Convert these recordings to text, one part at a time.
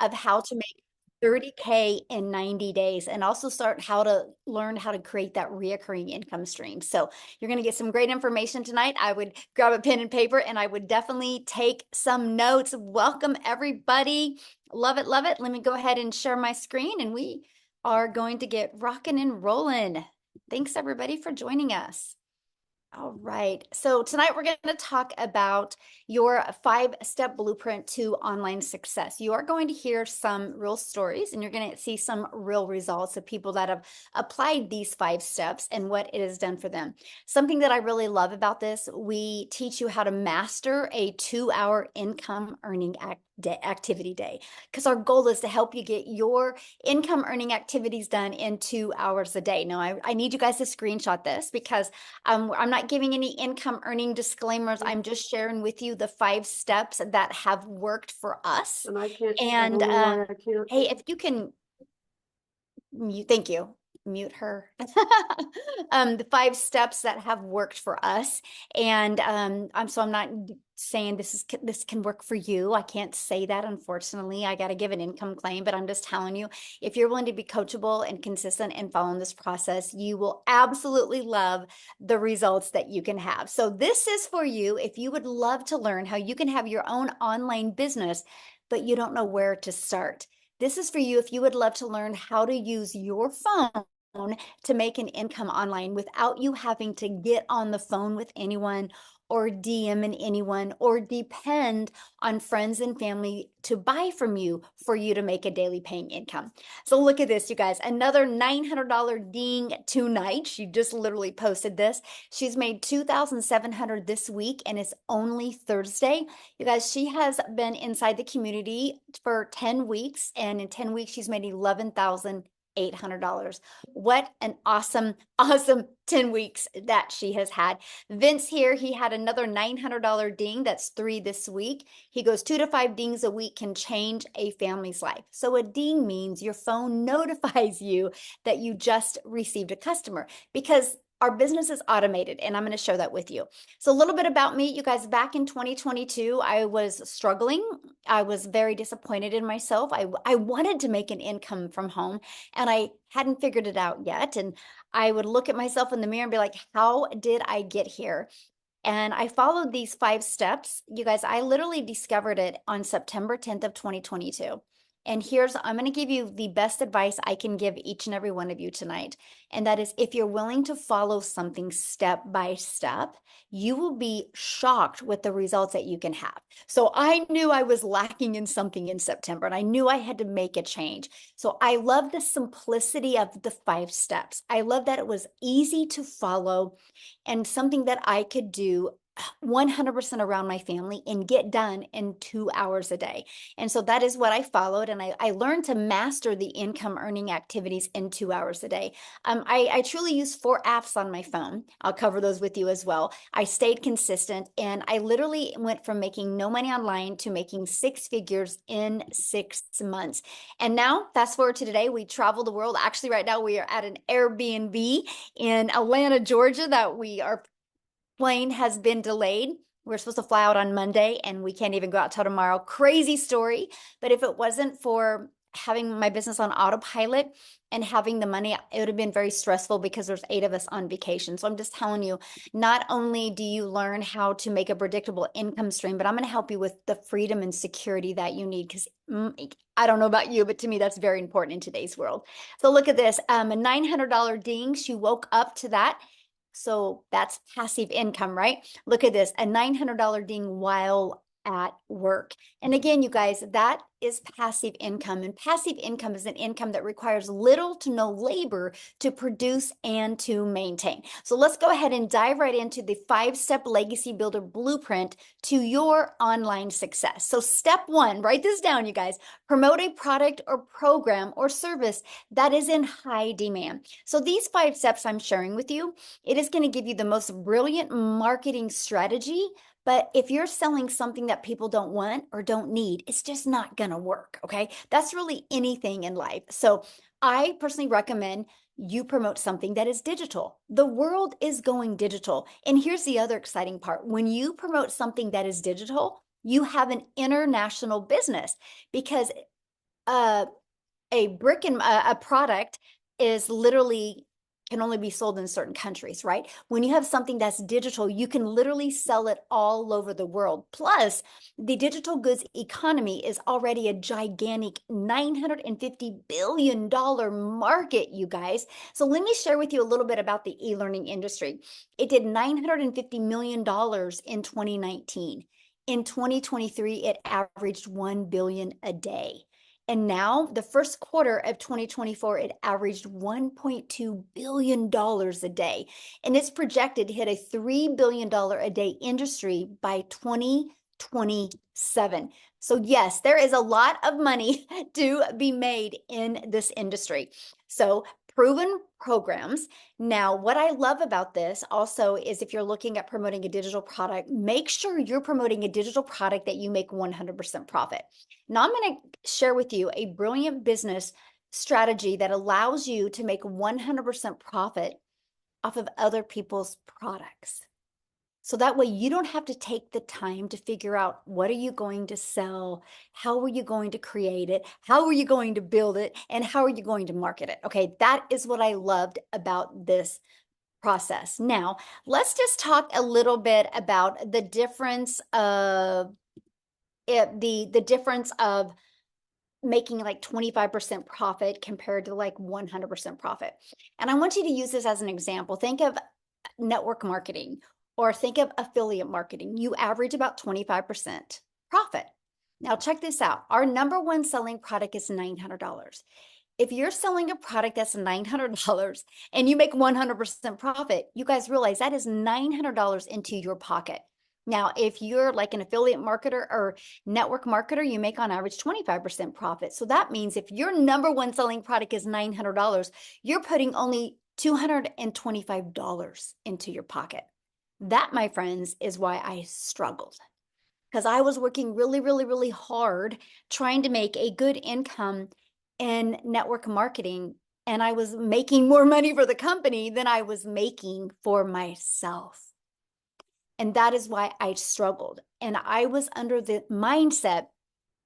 of how to make 30K in 90 days and also start how to learn how to create that reoccurring income stream. So you're going to get some great information tonight. I would grab a pen and paper and I would definitely take some notes. Welcome, everybody. Love it, love it. Let me go ahead and share my screen and we are going to get rocking and rolling. Thanks, everybody, for joining us. All right. So tonight we're going to talk about your 5-step blueprint to online success. You are going to hear some real stories and you're going to see some real results of people that have applied these 5 steps and what it has done for them. Something that I really love about this, we teach you how to master a 2-hour income earning activity day, because our goal is to help you get your income earning activities done in 2 hours a day. Now, I need you guys to screenshot this because I'm not giving any income earning disclaimers. I'm just sharing with you the 5 steps that have worked for us. And I can't, I And don't know why I can't. hey, if you can mute, thank you. Mute her. The 5 steps that have worked for us. And I'm not saying this can work for you. I can't say that, unfortunately. I got to give an income claim, but I'm just telling you, if you're willing to be coachable and consistent and following this process, you will absolutely love the results that you can have. So this is for you if you would love to learn how you can have your own online business, but you don't know where to start. This is for you if you would love to learn how to use your phone to make an income online without you having to get on the phone with anyone or DMing anyone or depend on friends and family to buy from you for you to make a daily paying income. So look at this, you guys, another $900 ding tonight. She just literally posted this. She's made $2,700 this week and it's only Thursday. You guys, she has been inside the community for 10 weeks and in 10 weeks she's made $11,800. What an awesome, awesome 10 weeks that she has had. Vince here, he had another $900 ding. That's 3 this week. He goes 2 to 5 dings a week can change a family's life. So a ding means your phone notifies you that you just received a customer because our business is automated, and I'm going to show that with you. So a little bit about me, you guys. Back in 2022, I was struggling. I was very disappointed in myself. I wanted to make an income from home, and I hadn't figured it out yet. And I would look at myself in the mirror and be like, how did I get here? And I followed these 5 steps. You guys, I literally discovered it on September 10th of 2022. And I'm going to give you the best advice I can give each and every one of you tonight. And that is if you're willing to follow something step by step, you will be shocked with the results that you can have. So I knew I was lacking in something in September and I knew I had to make a change. So I love the simplicity of the 5 steps. I love that it was easy to follow and something that I could do 100% around my family and get done in 2 hours a day. And so that is what I followed. And I learned to master the income earning activities in 2 hours a day. I truly use 4 apps on my phone. I'll cover those with you as well. I stayed consistent and I literally went from making no money online to making 6 figures in 6 months. And now fast forward to today, we travel the world. Actually, right now we are at an Airbnb in Atlanta, Georgia that our plane has been delayed. We're supposed to fly out on Monday and we can't even go out till tomorrow. Crazy story. But if it wasn't for having my business on autopilot and having the money, it would have been very stressful because there's 8 of us on vacation. So I'm just telling you, not only do you learn how to make a predictable income stream, but I'm going to help you with the freedom and security that you need because I don't know about you, but to me, that's very important in today's world. So look at this, a $900 ding. She woke up to that. So that's passive income, right? Look at this, a $900 ding while at work. And again, you guys, that is passive income. And passive income is an income that requires little to no labor to produce and to maintain. So let's go ahead and dive right into the 5-step legacy builder blueprint to your online success. So step 1, write this down, you guys, promote a product or program or service that is in high demand. So these 5 steps I'm sharing with you, it is going to give you the most brilliant marketing strategy. But if you're selling something that people don't want or don't need, it's just not going to work. Okay. That's really anything in life. So I personally recommend you promote something that is digital. The world is going digital. And here's the other exciting part. When you promote something that is digital, you have an international business because uh, a brick and a product is literally can only be sold in certain countries, right? When you have something that's digital, you can literally sell it all over the world. Plus, the digital goods economy is already a gigantic $950 billion market, you guys. So let me share with you a little bit about the e-learning industry. It did $950 million in 2019. In 2023, it averaged 1 billion a day. And now, the first quarter of 2024, it averaged $1.2 billion a day. And it's projected to hit a $3 billion a day industry by 2027. So, yes, there is a lot of money to be made in this industry. So, proven programs. Now, what I love about this also is if you're looking at promoting a digital product, make sure you're promoting a digital product that you make 100% profit. Now, I'm going to share with you a brilliant business strategy that allows you to make 100% profit off of other people's products. So that way you don't have to take the time to figure out what are you going to sell, how are you going to create it, how are you going to build it, and how are you going to market it. Okay, that is what I loved about this process. Now, let's just talk a little bit about the difference of the difference of making like 25% profit compared to like 100% profit. And I want you to use this as an example. Think of network marketing or think of affiliate marketing. You average about 25% profit. Now, check this out. Our number one selling product is $900. If you're selling a product that's $900 and you make 100% profit, you guys realize that is $900 into your pocket. Now, if you're like an affiliate marketer or network marketer, you make on average 25% profit. So that means if your number one selling product is $900, you're putting only $225 into your pocket. That, my friends, is why I struggled. Because I was working really, really, really hard trying to make a good income in network marketing. And I was making more money for the company than I was making for myself. And that is why I struggled. And I was under the mindset,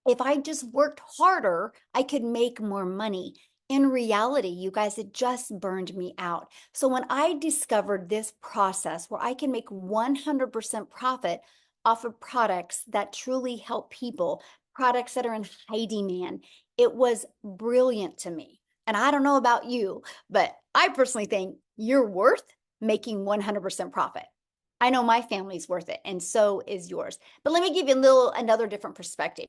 if I just worked harder, I could make more money. In reality, you guys, it just burned me out. So when I discovered this process where I can make 100% profit off of products that truly help people, products that are in high demand, it was brilliant to me. And I don't know about you, but I personally think you're worth making 100% profit. I know my family's worth it, and so is yours. But let me give you another different perspective,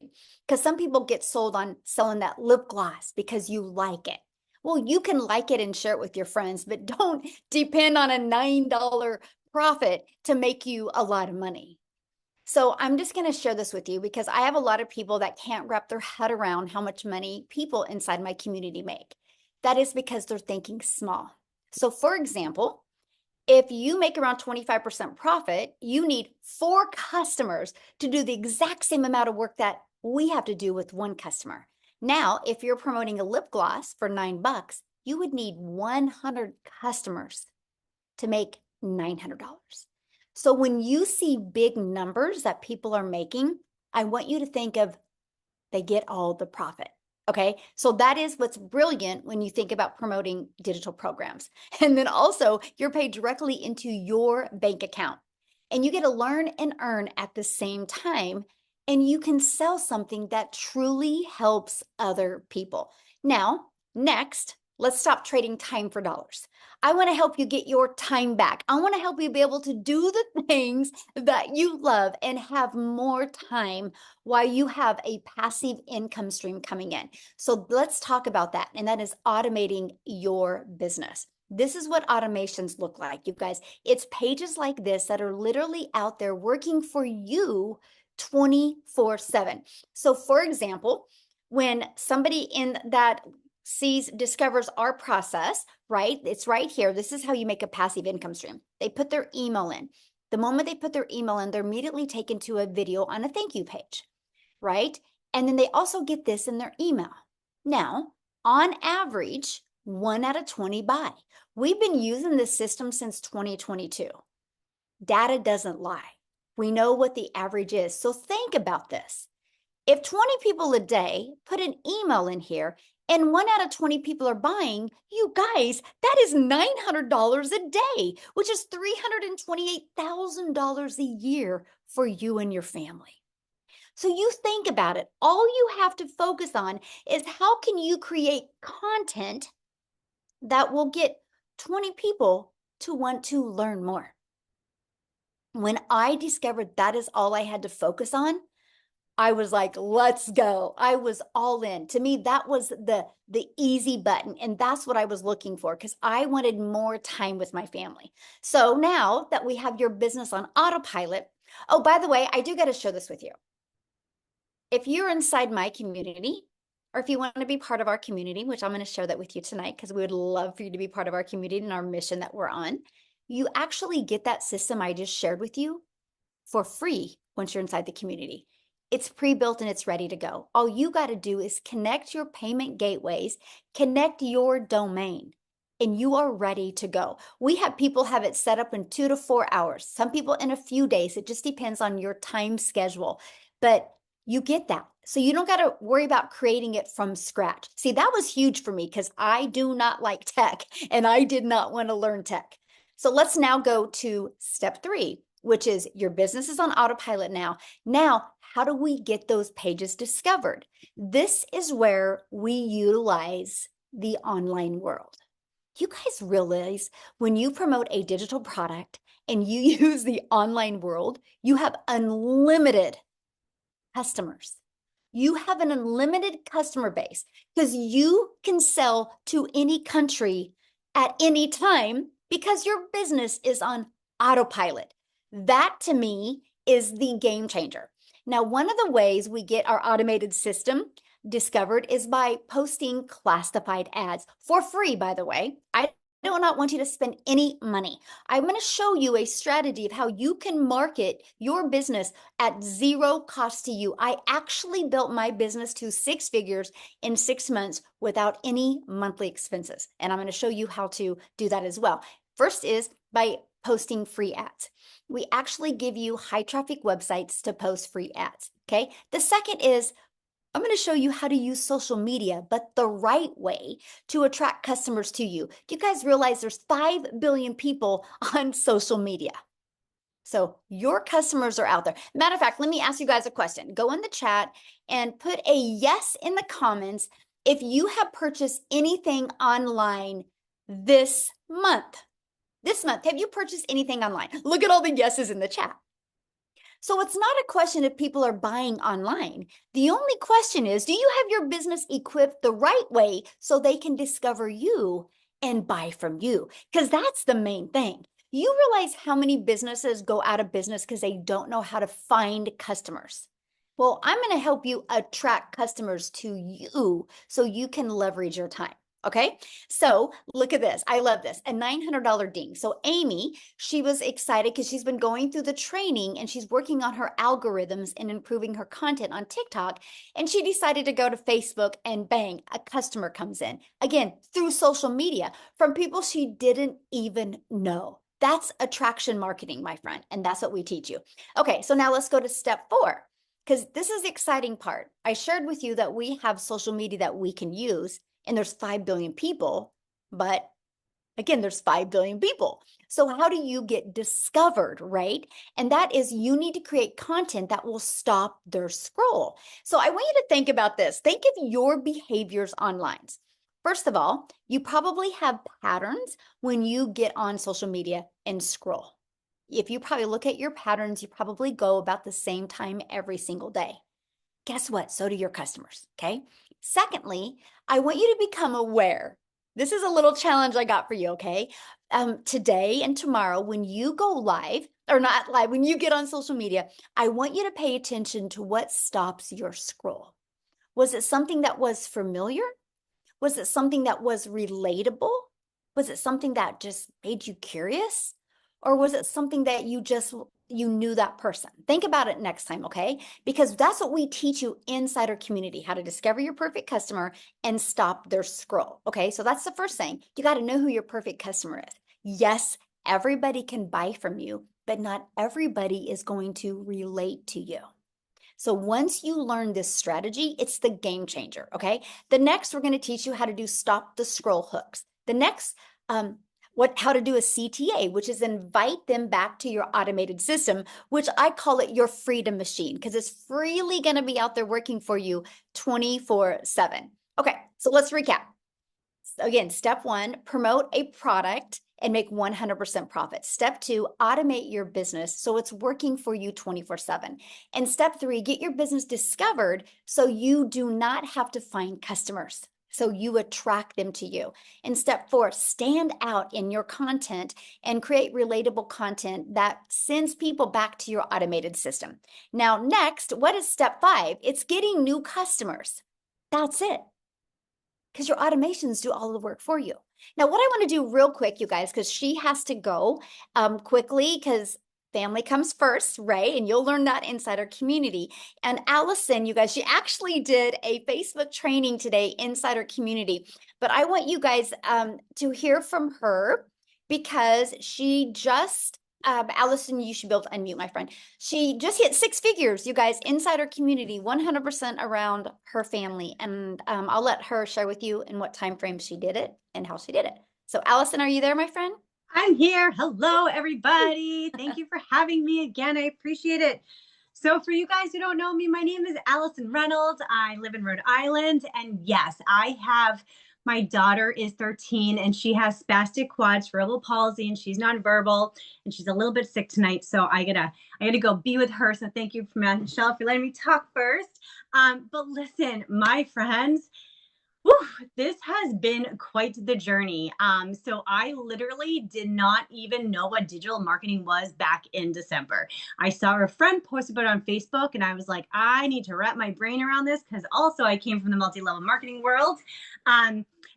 because some people get sold on selling that lip gloss because you like it. Well, you can like it and share it with your friends, but don't depend on a $9 profit to make you a lot of money. So I'm just going to share this with you because I have a lot of people that can't wrap their head around how much money people inside my community make. That is because they're thinking small. So for example, if you make around 25% profit, you need 4 customers to do the exact same amount of work that we have to do with 1 customer. Now, if you're promoting a lip gloss for $9, you would need 100 customers to make $900. So when you see big numbers that people are making, I want you to think of they get all the profit. Okay, so that is what's brilliant when you think about promoting digital programs. And then also, you're paid directly into your bank account. And you get to learn and earn at the same time. And you can sell something that truly helps other people. Now, next, let's stop trading time for dollars. I want to help you get your time back. I want to help you be able to do the things that you love and have more time while you have a passive income stream coming in. So let's talk about that. And that is automating your business. This is what automations look like, you guys. It's pages like this that are literally out there working for you 24/7. So for example, when somebody in that discovers our process, right? It's right here. This is how you make a passive income stream. They put their email in. The moment they put their email in, they're immediately taken to a video on a thank you page, right? And then they also get this in their email. Now, on average, 1 out of 20 buy. We've been using this system since 2022. Data doesn't lie. We know what the average is. So think about this. If 20 people a day put an email in here and 1 out of 20 people are buying, you guys, that is $900 a day, which is $328,000 a year for you and your family. So you think about it. All you have to focus on is how can you create content that will get 20 people to want to learn more. When I discovered that is all I had to focus on, I was like, let's go. I was all in. To me, that was the easy button. And that's what I was looking for because I wanted more time with my family. So now that we have your business on autopilot, oh, by the way, I do got to share this with you. If you're inside my community, or if you want to be part of our community, which I'm going to share that with you tonight because we would love for you to be part of our community and our mission that we're on, you actually get that system I just shared with you for free once you're inside the community. It's pre-built and it's ready to go. All you got to do is connect your payment gateways, connect your domain, and you are ready to go. We have people have it set up in 2 to 4 hours. Some people in a few days. It just depends on your time schedule. But you get that. So you don't got to worry about creating it from scratch. See, that was huge for me because I do not like tech and I did not want to learn tech. So let's now go to step 3, which is your business is on autopilot now. Now, how do we get those pages discovered? This is where we utilize the online world. You guys realize when you promote a digital product and you use the online world, you have unlimited customers. You have an unlimited customer base because you can sell to any country at any time because your business is on autopilot. That to me is the game changer. Now, one of the ways we get our automated system discovered is by posting classified ads for free, by the way. I do not want you to spend any money. I'm going to show you a strategy of how you can market your business at zero cost to you. I actually built my business to 6 figures in 6 months without any monthly expenses. And I'm going to show you how to do that as well. First is by posting free ads. We actually give you high traffic websites to post free ads. Okay. The second is I'm going to show you how to use social media, but the right way to attract customers to you. Do you guys realize there's 5 billion people on social media? So your customers are out there. Matter of fact, let me ask you guys a question. Go in the chat and put a yes in the comments if you have purchased anything online this month. This month, have you purchased anything online? Look at all the yeses in the chat. So it's not a question if people are buying online. The only question is, do you have your business equipped the right way so they can discover you and buy from you? Because that's the main thing. You realize how many businesses go out of business because they don't know how to find customers. Well, I'm going to help you attract customers to you so you can leverage your time. Okay, so look at this. I love this. A $900 ding. So Amy, she was excited because she's been going through the training and she's working on her algorithms and improving her content on TikTok. And she decided to go to Facebook and bang, a customer comes in. Again, through social media from people she didn't even know. That's attraction marketing, my friend. And that's what we teach you. Okay, so now let's go to step 4. Because this is the exciting part. I shared with you that we have social media that we can use. And there's 5 billion people, but again, there's 5 billion people. So how do you get discovered, right? And that is you need to create content that will stop their scroll. So I want you to think about this. Think of your behaviors online. First of all, you probably have patterns when you get on social media and scroll. If you probably look at your patterns, you probably go about the same time every single day. Guess what? So do your customers, okay? Secondly, I want you to become aware. This is a little challenge I got for you, okay? Today and tomorrow, when you go live, or not live, when you get on social media, I want you to pay attention to what stops your scroll. Was it something that was familiar? Was it something that was relatable? Was it something that just made you curious? Or was it something that you knew that person? Think about it next time, okay? Because that's what we teach you inside our community, how to discover your perfect customer and stop their scroll, okay? So that's the first thing. You got to know who your perfect customer is. Yes, everybody can buy from you, but not everybody is going to relate to you. So once you learn this strategy, it's the game changer. Okay. The next, we're going to teach you how to do stop the scroll hooks. The next, how to do a CTA, which is invite them back to your automated system, which I call it your freedom machine, because it's freely going to be out there working for you 24/7. Okay, so let's recap. Again, step one, promote a product and make 100% profit. Step two, automate your business so it's working for you 24/7. And step three, get your business discovered so you do not have to find customers. So you attract them to you. And step four, stand out in your content and create relatable content that sends people back to your automated system. Now, next, what is step five? It's getting new customers. That's it, because your automations do all the work for you. Now, what I want to do real quick, you guys, because she has to go quickly, because family comes first, right? And you'll learn that inside our community. And Allison, you guys, she actually did a Facebook training today inside our community. But I want you guys to hear from her, because she just Allison, you should be able to unmute, my friend. She just hit 6 figures, you guys, inside our community, 100% around her family. And I'll let her share with you in what time frame she did it and how she did it. So Allison, are you there, my friend? I'm here. Hello, everybody. Thank you for having me again. I appreciate it. So for you guys who don't know me, my name is Allison Reynolds. I live in Rhode Island. And yes, my daughter is 13 and she has spastic quads, cerebral palsy, and she's nonverbal and she's a little bit sick tonight. So I gotta go be with her. So thank you, Michelle, for letting me talk first. But listen, my friends, whew, this has been quite the journey. So I literally did not even know what digital marketing was back in December. I saw a friend post about it on Facebook and I was like, I need to wrap my brain around this, because also I came from the multi-level marketing world.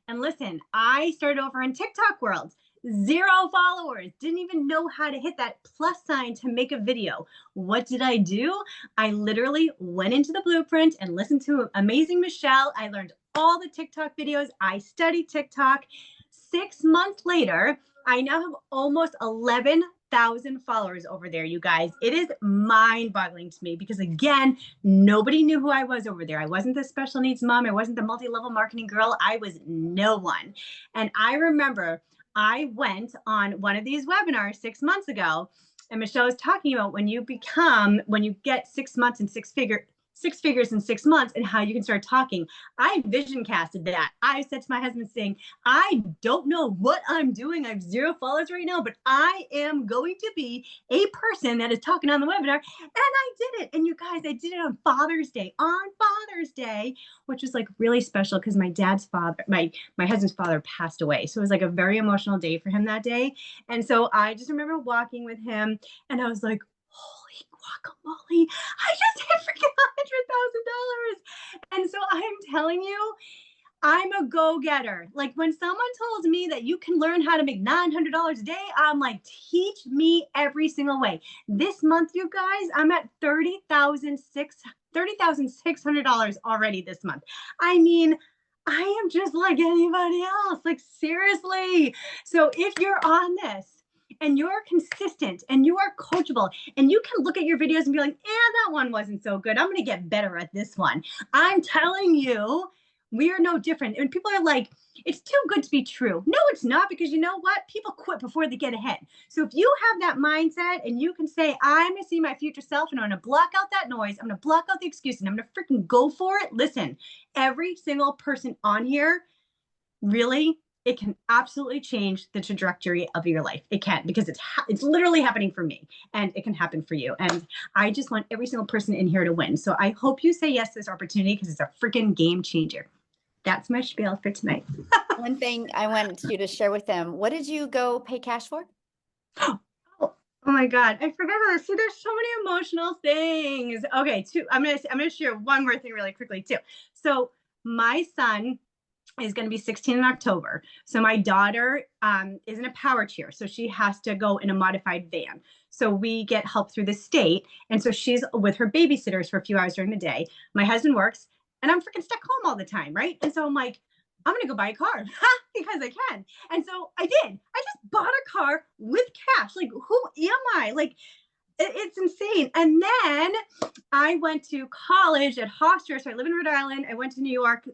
And listen, I started over in TikTok world. 0 followers, didn't even know how to hit that plus sign to make a video. What did I do? I literally went into the blueprint and listened to Amazing Michelle. I learned all the TikTok videos. I studied TikTok. 6 months later, I now have almost 11,000 followers over there, you guys. It is mind-boggling to me because, again, nobody knew who I was over there. I wasn't the special needs mom. I wasn't the multi-level marketing girl. I was no one. And I remember I went on one of these webinars 6 months ago, and Michelle was talking about when you get 6 months and six figures in 6 months and how you can start talking. I vision casted that. I said to my husband saying, I don't know what I'm doing. I have 0 followers right now, but I am going to be a person that is talking on the webinar. And I did it. And you guys, I did it on Father's Day, which was like really special because my husband's father passed away. So it was like a very emotional day for him that day. And so I just remember walking with him and I was like, holy guacamole, I just hit freaking $100,000. And so I'm telling you, I'm a go-getter. Like when someone told me that you can learn how to make $900 a day, I'm like, teach me every single way. This month, you guys, I'm at $30,600 already this month. I mean, I am just like anybody else. Like seriously. So if you're on this and you're consistent and you are coachable and you can look at your videos and be like, that one wasn't so good. I'm going to get better at this one. I'm telling you, we are no different. And people are like, it's too good to be true. No, it's not, because you know what? People quit before they get ahead. So if you have that mindset and you can say, I'm going to see my future self and I'm going to block out that noise, I'm going to block out the excuses and I'm going to freaking go for it. Listen, every single person on here, really, it can absolutely change the trajectory of your life. It can, because it's literally happening for me and it can happen for you. And I just want every single person in here to win. So I hope you say yes to this opportunity because it's a freaking game changer. That's my spiel for tonight. One thing I wanted you to share with them, what did you go pay cash for? Oh my God, I forgot about this. See, there's so many emotional things. Okay, I'm gonna share one more thing really quickly too. So my son is going to be 16 in October. So my daughter is in a power chair. So she has to go in a modified van. So we get help through the state. And so she's with her babysitters for a few hours during the day. My husband works and I'm freaking stuck home all the time. Right. And so I'm like, I'm going to go buy a car because I can. And so I did. I just bought a car with cash. Like, who am I? Like, it's insane. And then I went to college at Hofstra. So I live in Rhode Island. I went to New York,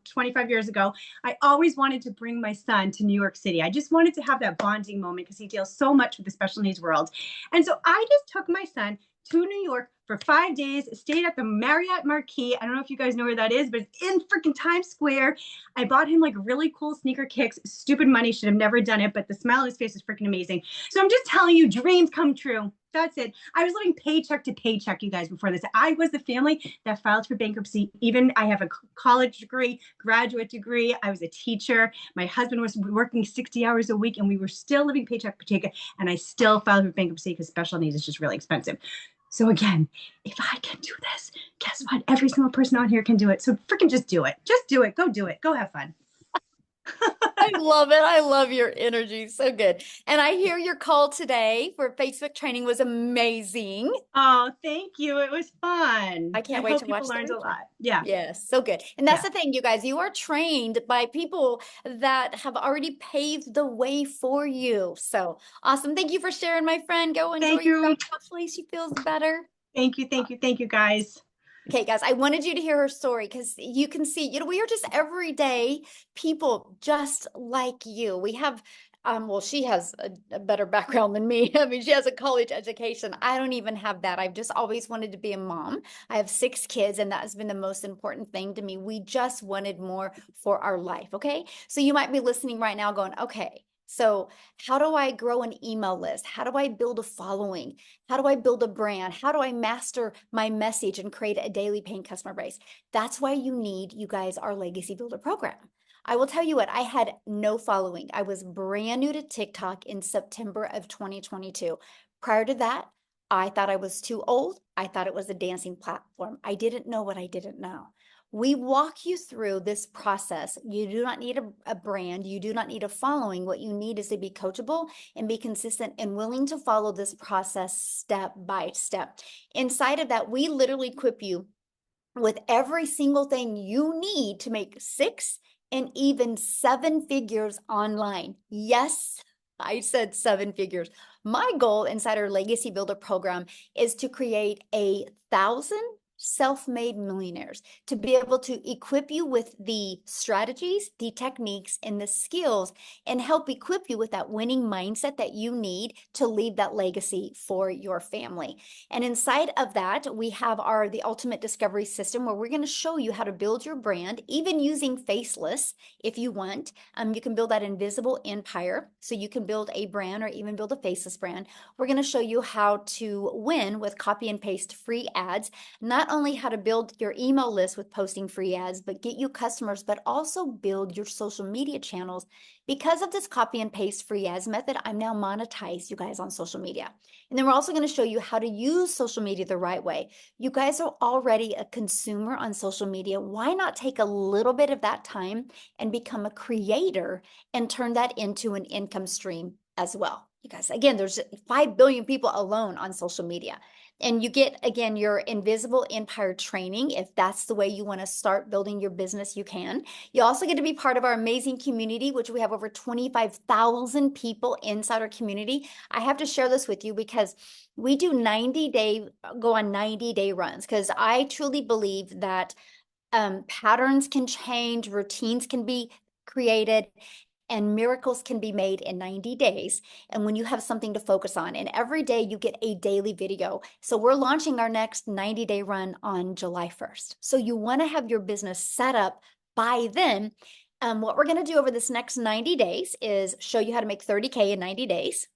25 years ago. I always wanted to bring my son to New York City. I just wanted to have that bonding moment because he deals so much with the special needs world. And so I just took my son to New York for 5 days, stayed at the Marriott Marquis. I don't know if you guys know where that is, but it's in freaking Times Square. I bought him like really cool sneaker kicks. Stupid money, should have never done it, but the smile on his face is freaking amazing. So I'm just telling you, dreams come true. That's it. I was living paycheck to paycheck, you guys, before this. I was the family that filed for bankruptcy. Even I have a college degree, graduate degree. I was a teacher. My husband was working 60 hours a week, and we were still living paycheck to paycheck. And I still filed for bankruptcy because special needs is just really expensive. So again, if I can do this, guess what? Every single person on here can do it. So freaking just do it. Just do it. Go do it. Go have fun. I love it. I love your energy. So good. And I hear your call today for Facebook training was amazing. Oh, thank you. It was fun. I I can't wait hope to people watch the learned a replay. lot. Yeah. Yes, so good. And that's Yeah. the thing, you guys, you are trained by people that have already paved the way for you. So awesome. Thank you for sharing, my friend. Go enjoy Thank your you. dog. Hopefully she feels better. Thank you. Thank you. Thank you, guys. Okay, guys, I wanted you to hear her story because you can see, we are just everyday people just like you. We have, well, she has a better background than me. I mean, she has a college education. I don't even have that. I've just always wanted to be a mom. I have 6 kids, and that has been the most important thing to me. We just wanted more for our life. Okay. So you might be listening right now going, okay, so how do I grow an email list? How do I build a following? How do I build a brand? How do I master my message and create a daily paying customer base? That's why you need, you guys, our Legacy Builder program. I will tell you what, I had no following. I was brand new to TikTok in September of 2022. Prior to that, I thought I was too old. I thought it was a dancing platform. I didn't know what I didn't know. We walk you through this process. You do not need a brand. You do not need a following. What you need is to be coachable and be consistent and willing to follow this process step by step. Inside of that, we literally equip you with every single thing you need to make 6 and even 7 figures online. Yes, I said 7 figures. My goal inside our Legacy Builder program is to create 1,000 self-made millionaires, to be able to equip you with the strategies, the techniques, and the skills, and help equip you with that winning mindset that you need to leave that legacy for your family. And inside of that, we have the ultimate discovery system where we're going to show you how to build your brand, even using faceless if you want. You can build that invisible empire. So you can build a brand or even build a faceless brand. We're going to show you how to win with copy and paste free ads, not only how to build your email list with posting free ads, but get you customers, but also build your social media channels. Because of this copy and paste free ads method, I'm now monetized, you guys, on social media. And then we're also going to show you how to use social media the right way. You guys are already a consumer on social media. Why not take a little bit of that time and become a creator and turn that into an income stream as well? You guys, again, there's 5 billion people alone on social media. And you get, again, your invisible empire training. If that's the way you want to start building your business, you can. You also get to be part of our amazing community, which we have over 25,000 people inside our community. I have to share this with you because we do go on 90-day runs, because I truly believe that patterns can change, routines can be created, and miracles can be made in 90 days. And when you have something to focus on, and every day you get a daily video. So we're launching our next 90-day run on July 1st. So you want to have your business set up by then. What we're going to do over this next 90 days is show you how to make 30K in 90 days.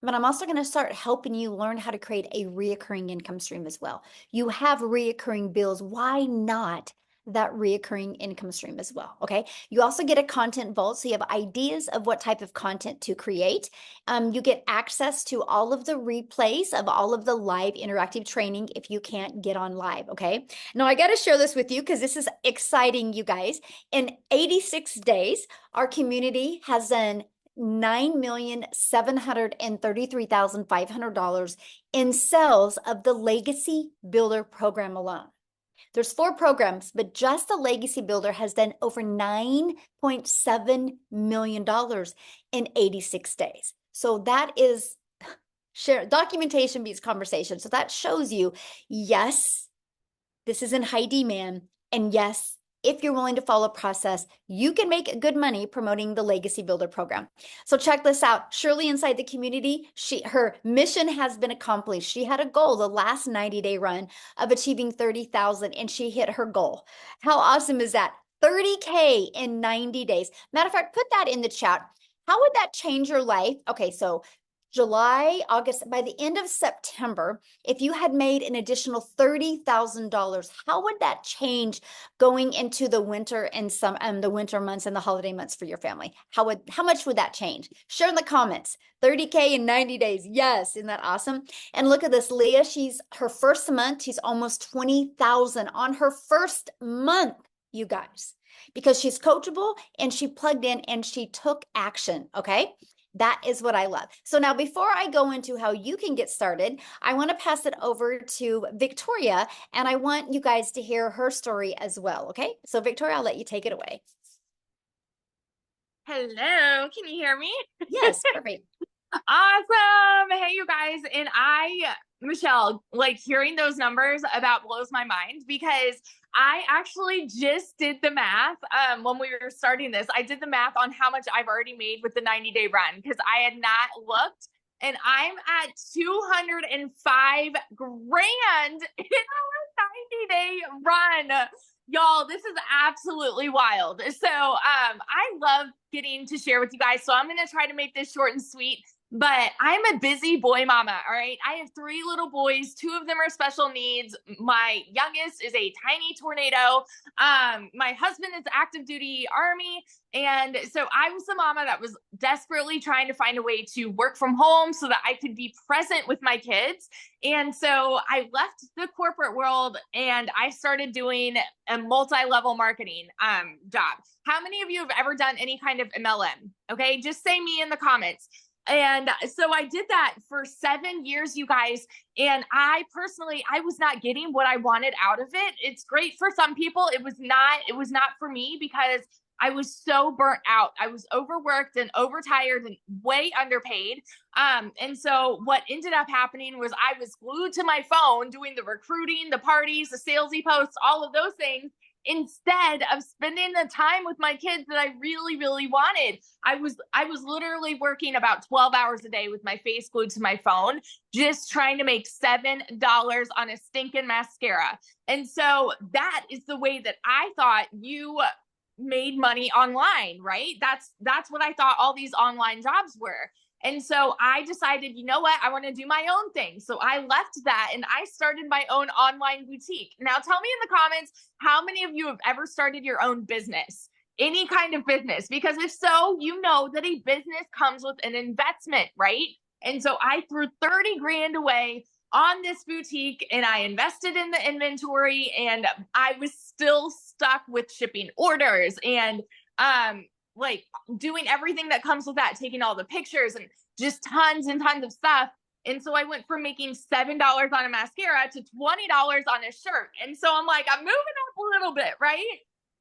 But I'm also going to start helping you learn how to create a reoccurring income stream as well. You have reoccurring bills. Why not that reoccurring income stream as well? Okay. You also get a content vault. So you have ideas of what type of content to create. You get access to all of the replays of all of the live interactive training if you can't get on live. Okay. Now I got to share this with you because this is exciting, you guys. In 86 days, our community has done $9,733,500 in sales of the Legacy Builder program alone. There's 4 programs, but just the Legacy Builder has done over $9.7 million in 86 days. So that is Share documentation beats conversation. So that shows you, yes, this is in high demand. And yes, if you're willing to follow process, you can make good money promoting the Legacy Builder program. So check this out. Shirley inside the community, her mission has been accomplished. She had a goal the last 90-day run of achieving 30,000 and she hit her goal. How awesome is that? 30K in 90 days. Matter of fact, put that in the chat. How would that change your life? Okay, so July, August, by the end of September, if you had made an additional $30,000, how would that change going into the winter and the winter months and the holiday months for your family? How much would that change? Share in the comments. 30K in 90 days. Yes, isn't that awesome? And look at this, Leah. She's her first month. She's almost 20,000 on her first month, you guys, because she's coachable and she plugged in and she took action. Okay. That is what I love. So now before I go into how you can get started, I want to pass it over to Victoria and I want you guys to hear her story as well. Okay. So Victoria, I'll let you take it away. Hello, can you hear me? Yes, perfect. Awesome. Hey, you guys. And Michelle, like hearing those numbers about blows my mind because I actually just did the math when we were starting this. I did the math on how much I've already made with the 90-day run because I had not looked. And I'm at 205 grand in our 90-day run. Y'all, this is absolutely wild. So I love getting to share with you guys. So I'm going to try to make this short and sweet. But I'm a busy boy mama, all right? I have 3 little boys. 2 of them are special needs. My youngest is a tiny tornado. My husband is active duty Army. And so I was the mama that was desperately trying to find a way to work from home so that I could be present with my kids. And so I left the corporate world and I started doing a multi-level marketing job. How many of you have ever done any kind of MLM? Okay, just say me in the comments. And so I did that for 7 years, you guys. And I was not getting what I wanted out of it. It's great for some people. It was not for me because I was so burnt out. I was overworked and overtired and way underpaid. And so what ended up happening was I was glued to my phone doing the recruiting, the parties, the salesy posts, all of those things, instead of spending the time with my kids that I really, really wanted. I was literally working about 12 hours a day with my face glued to my phone, just trying to make $7 on a stinking mascara. And so that is the way that I thought you made money online, right? That's what I thought all these online jobs were. And so I decided, you know what? I want to do my own thing. So I left that and I started my own online boutique. Now tell me in the comments, how many of you have ever started your own business? Any kind of business? Because if so, you know that a business comes with an investment, right? And so I threw 30 grand away on this boutique and I invested in the inventory and I was still stuck with shipping orders and like doing everything that comes with that, taking all the pictures and just tons and tons of stuff. And so I went from making $7 on a mascara to $20 on a shirt. And so I'm like, I'm moving up a little bit, right?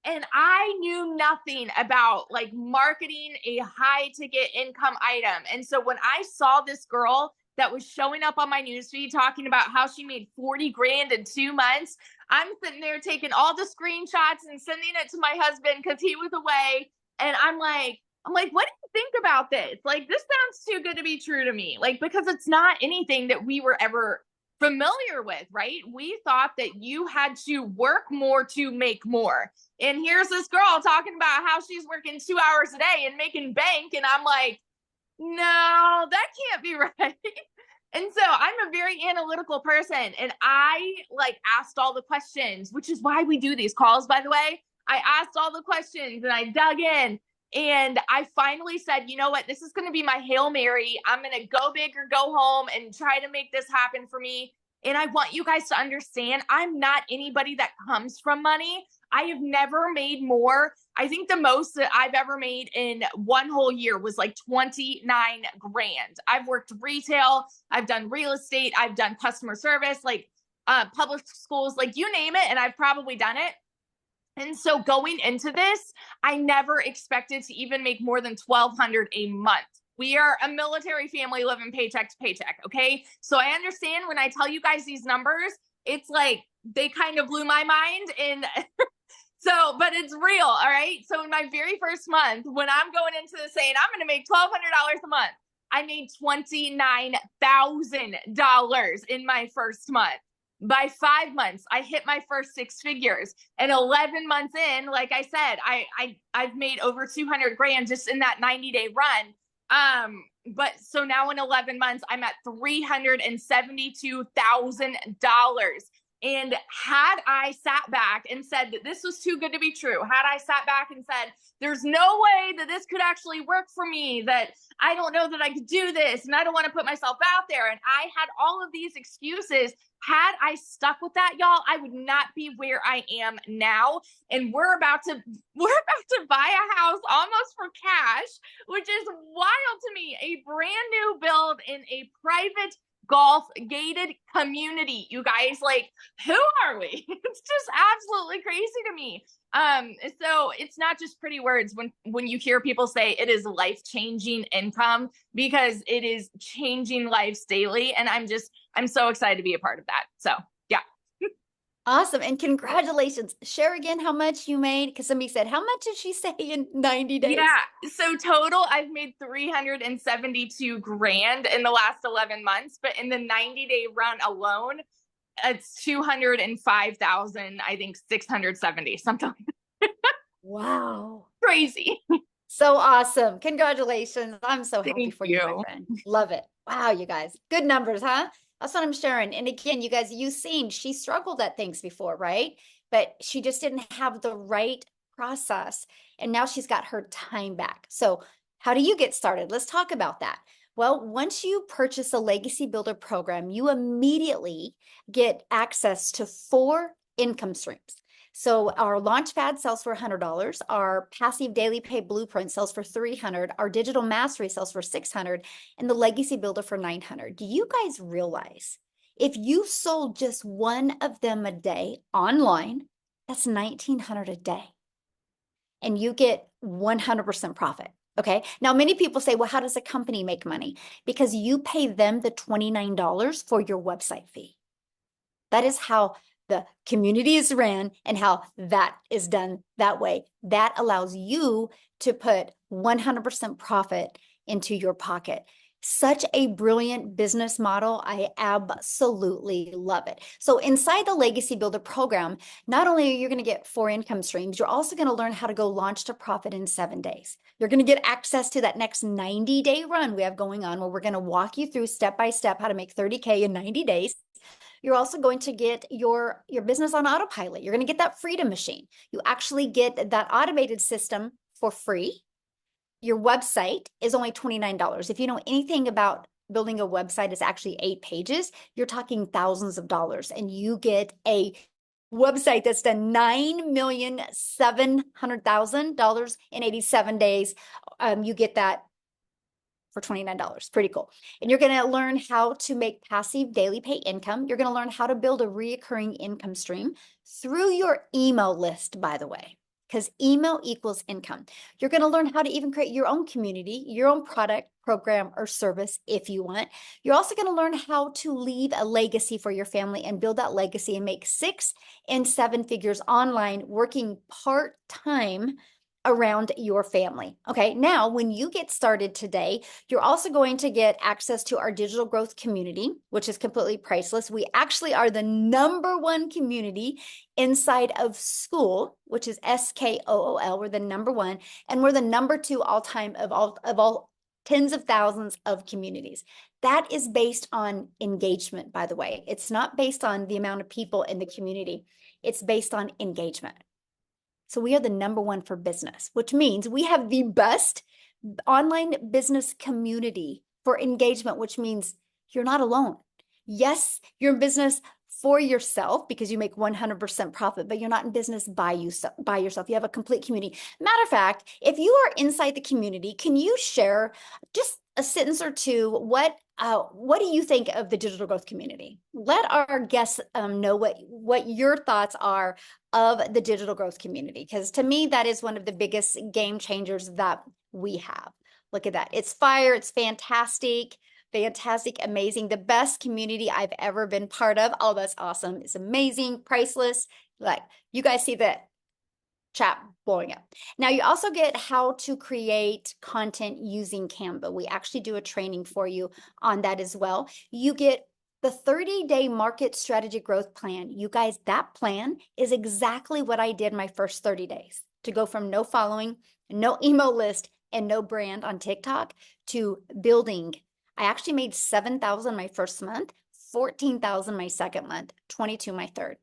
And I knew nothing about like marketing a high ticket income item. And so when I saw this girl that was showing up on my newsfeed talking about how she made 40 grand in 2 months, I'm sitting there taking all the screenshots and sending it to my husband because he was away. And I'm like, what do you think about this? Like, this sounds too good to be true to me. Like, because it's not anything that we were ever familiar with, right? We thought that you had to work more to make more. And here's this girl talking about how she's working 2 hours a day and making bank. And I'm like, no, that can't be right. And so I'm a very analytical person and I like asked all the questions, which is why we do these calls, by the way. I asked all the questions and I dug in and I finally said, you know what, this is going to be my Hail Mary. I'm going to go big or go home and try to make this happen for me. And I want you guys to understand, I'm not anybody that comes from money. I have never made more. I think the most that I've ever made in one whole year was like 29 grand. I've worked retail. I've done real estate. I've done customer service, like public schools, like you name it. And I've probably done it. And so going into this, I never expected to even make more than $1,200 a month. We are a military family living paycheck to paycheck. Okay. So I understand when I tell you guys these numbers, it's like they kind of blew my mind. And so, but it's real. All right. So in my very first month, when I'm going into this saying I'm going to make $1,200 a month, I made $29,000 in my first month. By 5 months, I hit my first six figures. And 11 months in, like I said, I've made over 200 grand just in that 90-day run. But so now in 11 months, I'm at $372,000. And had I sat back and said that this was too good to be true, had I sat back and said, there's no way that this could actually work for me, that I don't know that I could do this, and I don't want to put myself out there, and I had all of these excuses, had I stuck with that, y'all, I would not be where I am now. And we're about to buy a house almost for cash, which is wild to me. A brand new build in a private golf gated community. You guys, like, who are we? It's just absolutely crazy to me. So it's not just pretty words when you hear people say it is life-changing income, because it is changing lives daily. And I'm so excited to be a part of that. So yeah. Awesome. And congratulations. Share again how much you made, because somebody said, how much did she say in 90 days? Yeah. So total, I've made 372 grand in the last 11 months, but in the 90-day run alone, it's 205,000, I think 670, something like that. Wow. Crazy. So awesome. Congratulations. I'm so happy Thank for you, my you. friend. Love it. Wow, you guys. Good numbers, huh? That's what I'm sharing. And again, you guys, you've seen she struggled at things before, right? But she just didn't have the right process. And now she's got her time back. So how do you get started? Let's talk about that. Well, once you purchase a Legacy Builder program, you immediately get access to 4 income streams. So our Launchpad sells for $100. Our Passive Daily Pay Blueprint sells for $300. Our Digital Mastery sells for $600, and the Legacy Builder for $900. Do you guys realize if you sold just one of them a day online, that's $1,900 a day, and you get 100% profit? Okay. Now, many people say, well, how does a company make money? Because you pay them the $29 for your website fee. That is how the community is ran and how that is done that way. That allows you to put 100% profit into your pocket. Such a brilliant business model. I absolutely love it. So inside the Legacy Builder program, not only are you going to get 4 income streams, you're also going to learn how to go launch to profit in 7 days. You're going to get access to that next 90-day run we have going on, where we're going to walk you through step by step how to make 30K in 90 days. You're also going to get your business on autopilot. You're going to get that Freedom Machine. You actually get that automated system for free. Your website is only $29. If you know anything about building a website, it's actually 8 pages. You're talking thousands of dollars, and you get a website that's done $9,700,000 in 87 days. You get that for $29. Pretty cool. And you're going to learn how to make passive daily pay income. You're going to learn how to build a reoccurring income stream through your email list, by the way, because email equals income. You're going to learn how to even create your own community, your own product, program, or service if you want. You're also going to learn how to leave a legacy for your family and build that legacy and make 6 and 7 figures online, working part-time around your family. Okay, now when you get started today, you're also going to get access to our digital growth community, which is completely priceless. We actually are the #1 community inside of school, which is SKOOL. We're the #1, and we're the #2 all time of all tens of thousands of communities. That is based on engagement, by the way. It's not based on the amount of people in the community. It's based on engagement. So we are the #1 for business, which means we have the best online business community for engagement, which means you're not alone. Yes, you're in business for yourself because you make 100% profit, but you're not in business by yourself. You have a complete community. Matter of fact, if you are inside the community, can you share just a sentence or two? What do you think of the digital growth community? Let our guests know what your thoughts are of the digital growth community, because to me, that is one of the biggest game changers that we have. Look at that. It's fire. It's fantastic. Fantastic, amazing. The best community I've ever been part of. Oh, that's awesome. It's amazing, priceless. Like, you guys see that chat blowing up. Now you also get how to create content using Canva. We actually do a training for you on that as well. You get the 30-day market strategy growth plan. You guys, that plan is exactly what I did my first 30 days to go from no following, no email list, and no brand on TikTok to building. I actually made 7,000 my first month, 14,000 my second month, 22 my third,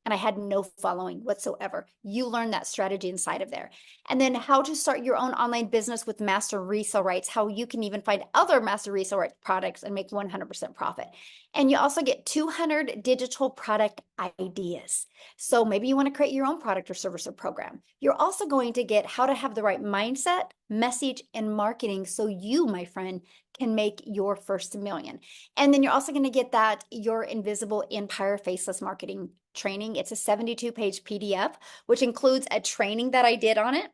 and I had no following whatsoever. You learn that strategy inside of there. And then how to start your own online business with master resale rights, how you can even find other master resale rights products and make 100% profit. And you also get 200 digital product ideas. So maybe you want to create your own product or service or program. You're also going to get how to have the right mindset, message, and marketing so you, my friend, can make your first million. And then you're also going to get that Your Invisible Empire Faceless Marketing training. It's a 72-page PDF, which includes a training that I did on it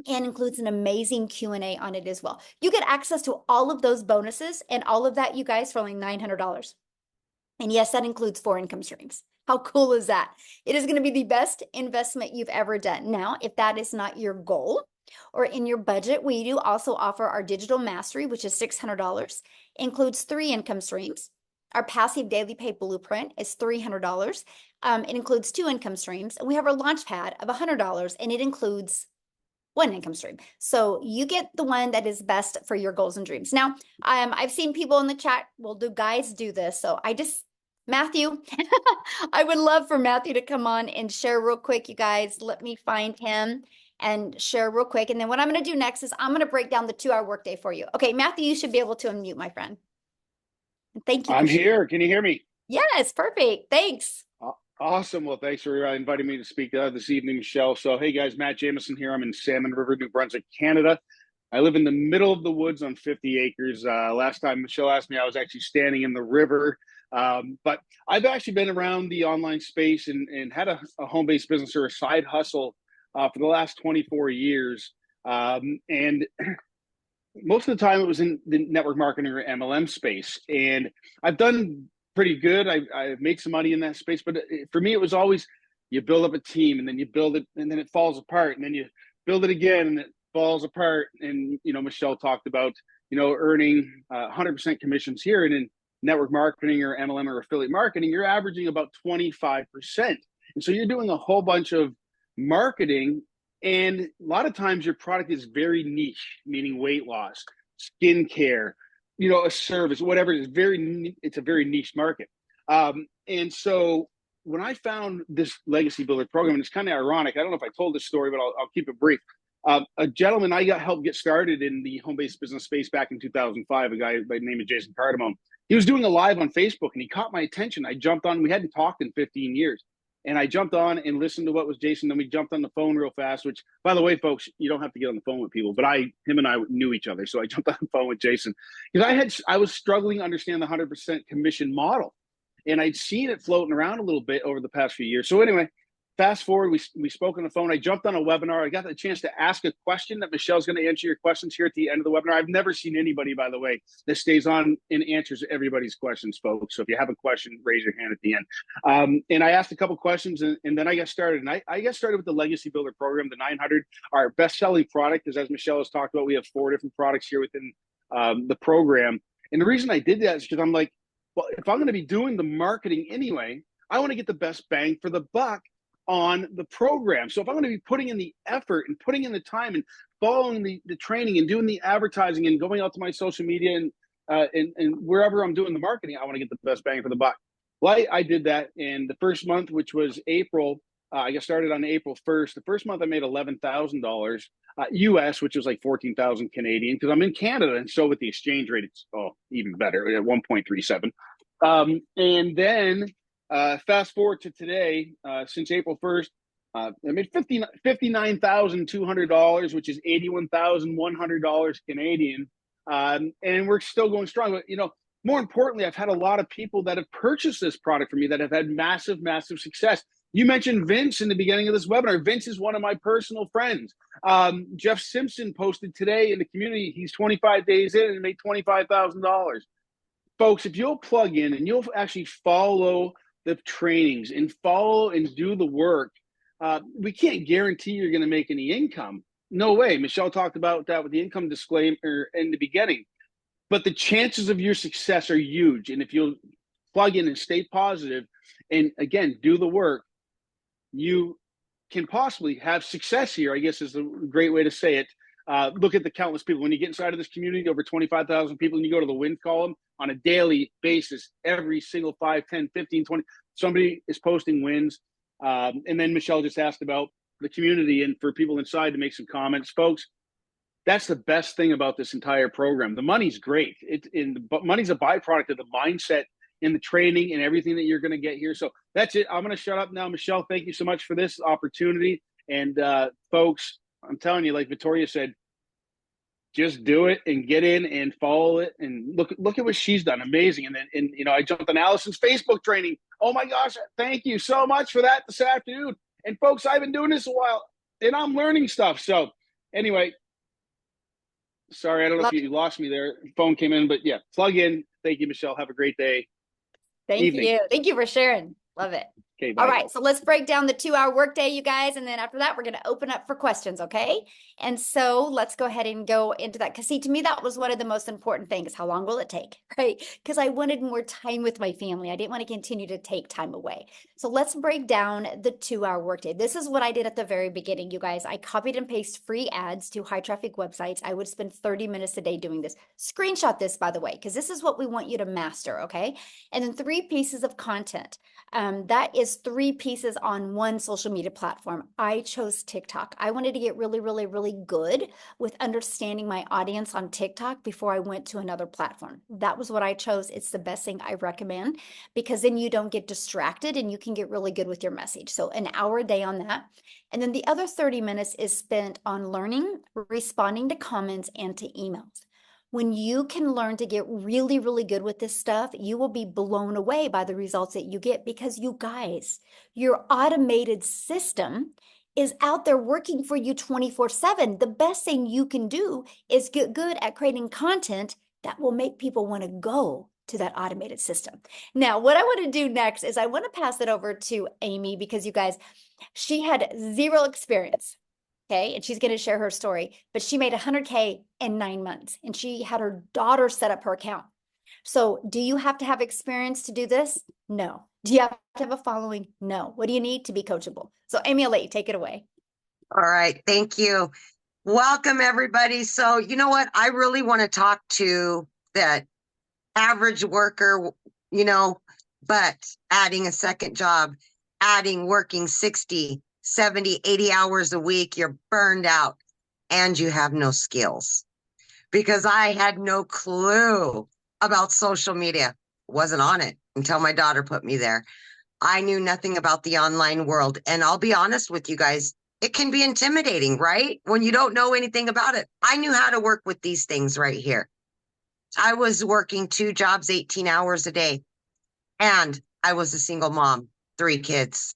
and includes an amazing Q&A on it as well. You get access to all of those bonuses and all of that, you guys, for only $900. And yes, that includes 4 income streams. How cool is that? It is going to be the best investment you've ever done. Now, if that is not your goal or in your budget, we do also offer our digital mastery, which is $600, includes 3 income streams. Our passive daily pay blueprint is $300. It includes 2 income streams. And we have our launch pad of $100, and it includes 1 income stream. So you get the one that is best for your goals and dreams. Now, I've seen people in the chat, well, do guys do this? So Matthew, I would love for Matthew to come on and share real quick, you guys. Let me find him and share real quick. And then what I'm going to do next is I'm going to break down the 2-hour workday for you. Okay, Matthew, you should be able to unmute, my friend. Thank you. I'm here. Can you hear me? Yes, perfect. Thanks. Awesome. Well, thanks for inviting me to speak this evening, Michelle. So, hey guys, Matt Jameson here. I'm in Salmon River, New Brunswick, Canada. I live in the middle of the woods on 50 acres. Last time Michelle asked me, I was actually standing in the river. But I've actually been around the online space and had a home-based business or a side hustle for the last 24 years. And most of the time it was in the network marketing or MLM space. And I've done pretty good. I made some money in that space, but for me, it was always, you build up a team and then you build it and then it falls apart and then you build it again and it falls apart. And, Michelle talked about, earning 100% commissions here, and in network marketing or MLM or affiliate marketing, you're averaging about 25%. And so you're doing a whole bunch of marketing, and a lot of times your product is very niche, meaning weight loss, skincare, a service, whatever. It's a very niche market. And so when I found this Legacy Builder program, and it's kind of ironic, I don't know if I told this story, but I'll keep it brief. A gentleman I got helped get started in the home-based business space back in 2005, a guy by the name of Jason Cardamone. He was doing a live on Facebook and he caught my attention. I jumped on, we hadn't talked in 15 years. And I jumped on and listened to what was Jason. Then we jumped on the phone real fast, which, by the way, folks, you don't have to get on the phone with people, but him and I knew each other. So I jumped on the phone with Jason because I was struggling to understand the 100% commission model. And I'd seen it floating around a little bit over the past few years. So anyway, fast forward, we spoke on the phone. I jumped on a webinar. I got the chance to ask a question that Michelle's going to answer your questions here at the end of the webinar. I've never seen anybody, by the way, that stays on and answers everybody's questions, folks. So if you have a question, raise your hand at the end. And I asked a couple questions, and then I got started. And I got started with the Legacy Builder program, the 900. Our best-selling product is, as Michelle has talked about, we have 4 different products here within the program. And the reason I did that is because I'm like, well, if I'm going to be doing the marketing anyway, I want to get the best bang for the buck on the program. So if I'm going to be putting in the effort and putting in the time and following the training and doing the advertising and going out to my social media and wherever I'm doing the marketing, I want to get the best bang for the buck. Well, I did that in the first month, which was April. I got started on April 1st. The first month I made $11,000 US, which was like 14,000 Canadian, because I'm in Canada. And so with the exchange rate, it's even better at 1.37. And then fast forward to today, since April 1st, I made $59,200, which is $81,100 Canadian. And we're still going strong. But, more importantly, I've had a lot of people that have purchased this product from me that have had massive, massive success. You mentioned Vince in the beginning of this webinar. Vince is one of my personal friends. Jeff Simpson posted today in the community, he's 25 days in and made $25,000. Folks, if you'll plug in and you'll actually follow the trainings and follow and do the work, we can't guarantee you're going to make any income. No way. Michelle talked about that with the income disclaimer in the beginning. But the chances of your success are huge. And if you'll plug in and stay positive and, again, do the work, you can possibly have success here, I guess is a great way to say it. Look at the countless people. When you get inside of this community, over 25,000 people, and you go to the win column on a daily basis, every single 5, 10, 15, 20, somebody is posting wins. And then Michelle just asked about the community and for people inside to make some comments. Folks, that's the best thing about this entire program. The money's great. But money's a byproduct of the mindset and the training and everything that you're going to get here. So that's it. I'm going to shut up now. Michelle, thank you so much for this opportunity. And folks, I'm telling you, like Victoria said, just do it and get in and follow it and look at what she's done. Amazing. And then, I jumped on Allison's Facebook training. Oh my gosh. Thank you so much for that this afternoon. And folks, I've been doing this a while and I'm learning stuff. So anyway, sorry, I don't know if you lost me there. Phone came in, but yeah, plug in. Thank you, Michelle. Have a great day. Thank you. Thank you for sharing. Love it. Okay, bye. All right, so let's break down the 2-hour workday, you guys. And then after that, we're going to open up for questions, okay? And so let's go ahead and go into that. Because see, to me, that was one of the most important things. How long will it take, right? Because I wanted more time with my family. I didn't want to continue to take time away. So let's break down the 2-hour workday. This is what I did at the very beginning, you guys. I copied and pasted free ads to high traffic websites. I would spend 30 minutes a day doing this. Screenshot this, by the way, because this is what we want you to master, okay? And then 3 pieces of content. That is 3 pieces on one social media platform. I chose TikTok. I wanted to get really, really, really good with understanding my audience on TikTok before I went to another platform. That was what I chose. It's the best thing I recommend because then you don't get distracted and you can get really good with your message. So an hour a day on that. And then the other 30 minutes is spent on learning, responding to comments, and to emails. When you can learn to get really, really good with this stuff, you will be blown away by the results that you get because you guys, your automated system is out there working for you 24/7. The best thing you can do is get good at creating content that will make people want to go to that automated system. Now, what I want to do next is I want to pass it over to Amy because you guys, she had 0 experience. Okay, and she's going to share her story, but she made 100K in 9 months and she had her daughter set up her account. So do you have to have experience to do this? No. Do you have to have a following? No. What do you need to be coachable? So Amy, I'll let you take it away. All right. Thank you. Welcome, everybody. So you know what? I really want to talk to that average worker, but adding a second job, working 60, 70, 80 hours a week, you're burned out and you have no skills. Because I had no clue about social media. Wasn't on it until my daughter put me there. I knew nothing about the online world. And I'll be honest with you guys, it can be intimidating, right? When you don't know anything about it. I knew how to work with these things right here. I was working 2 jobs, 18 hours a day. And I was a single mom, 3 kids.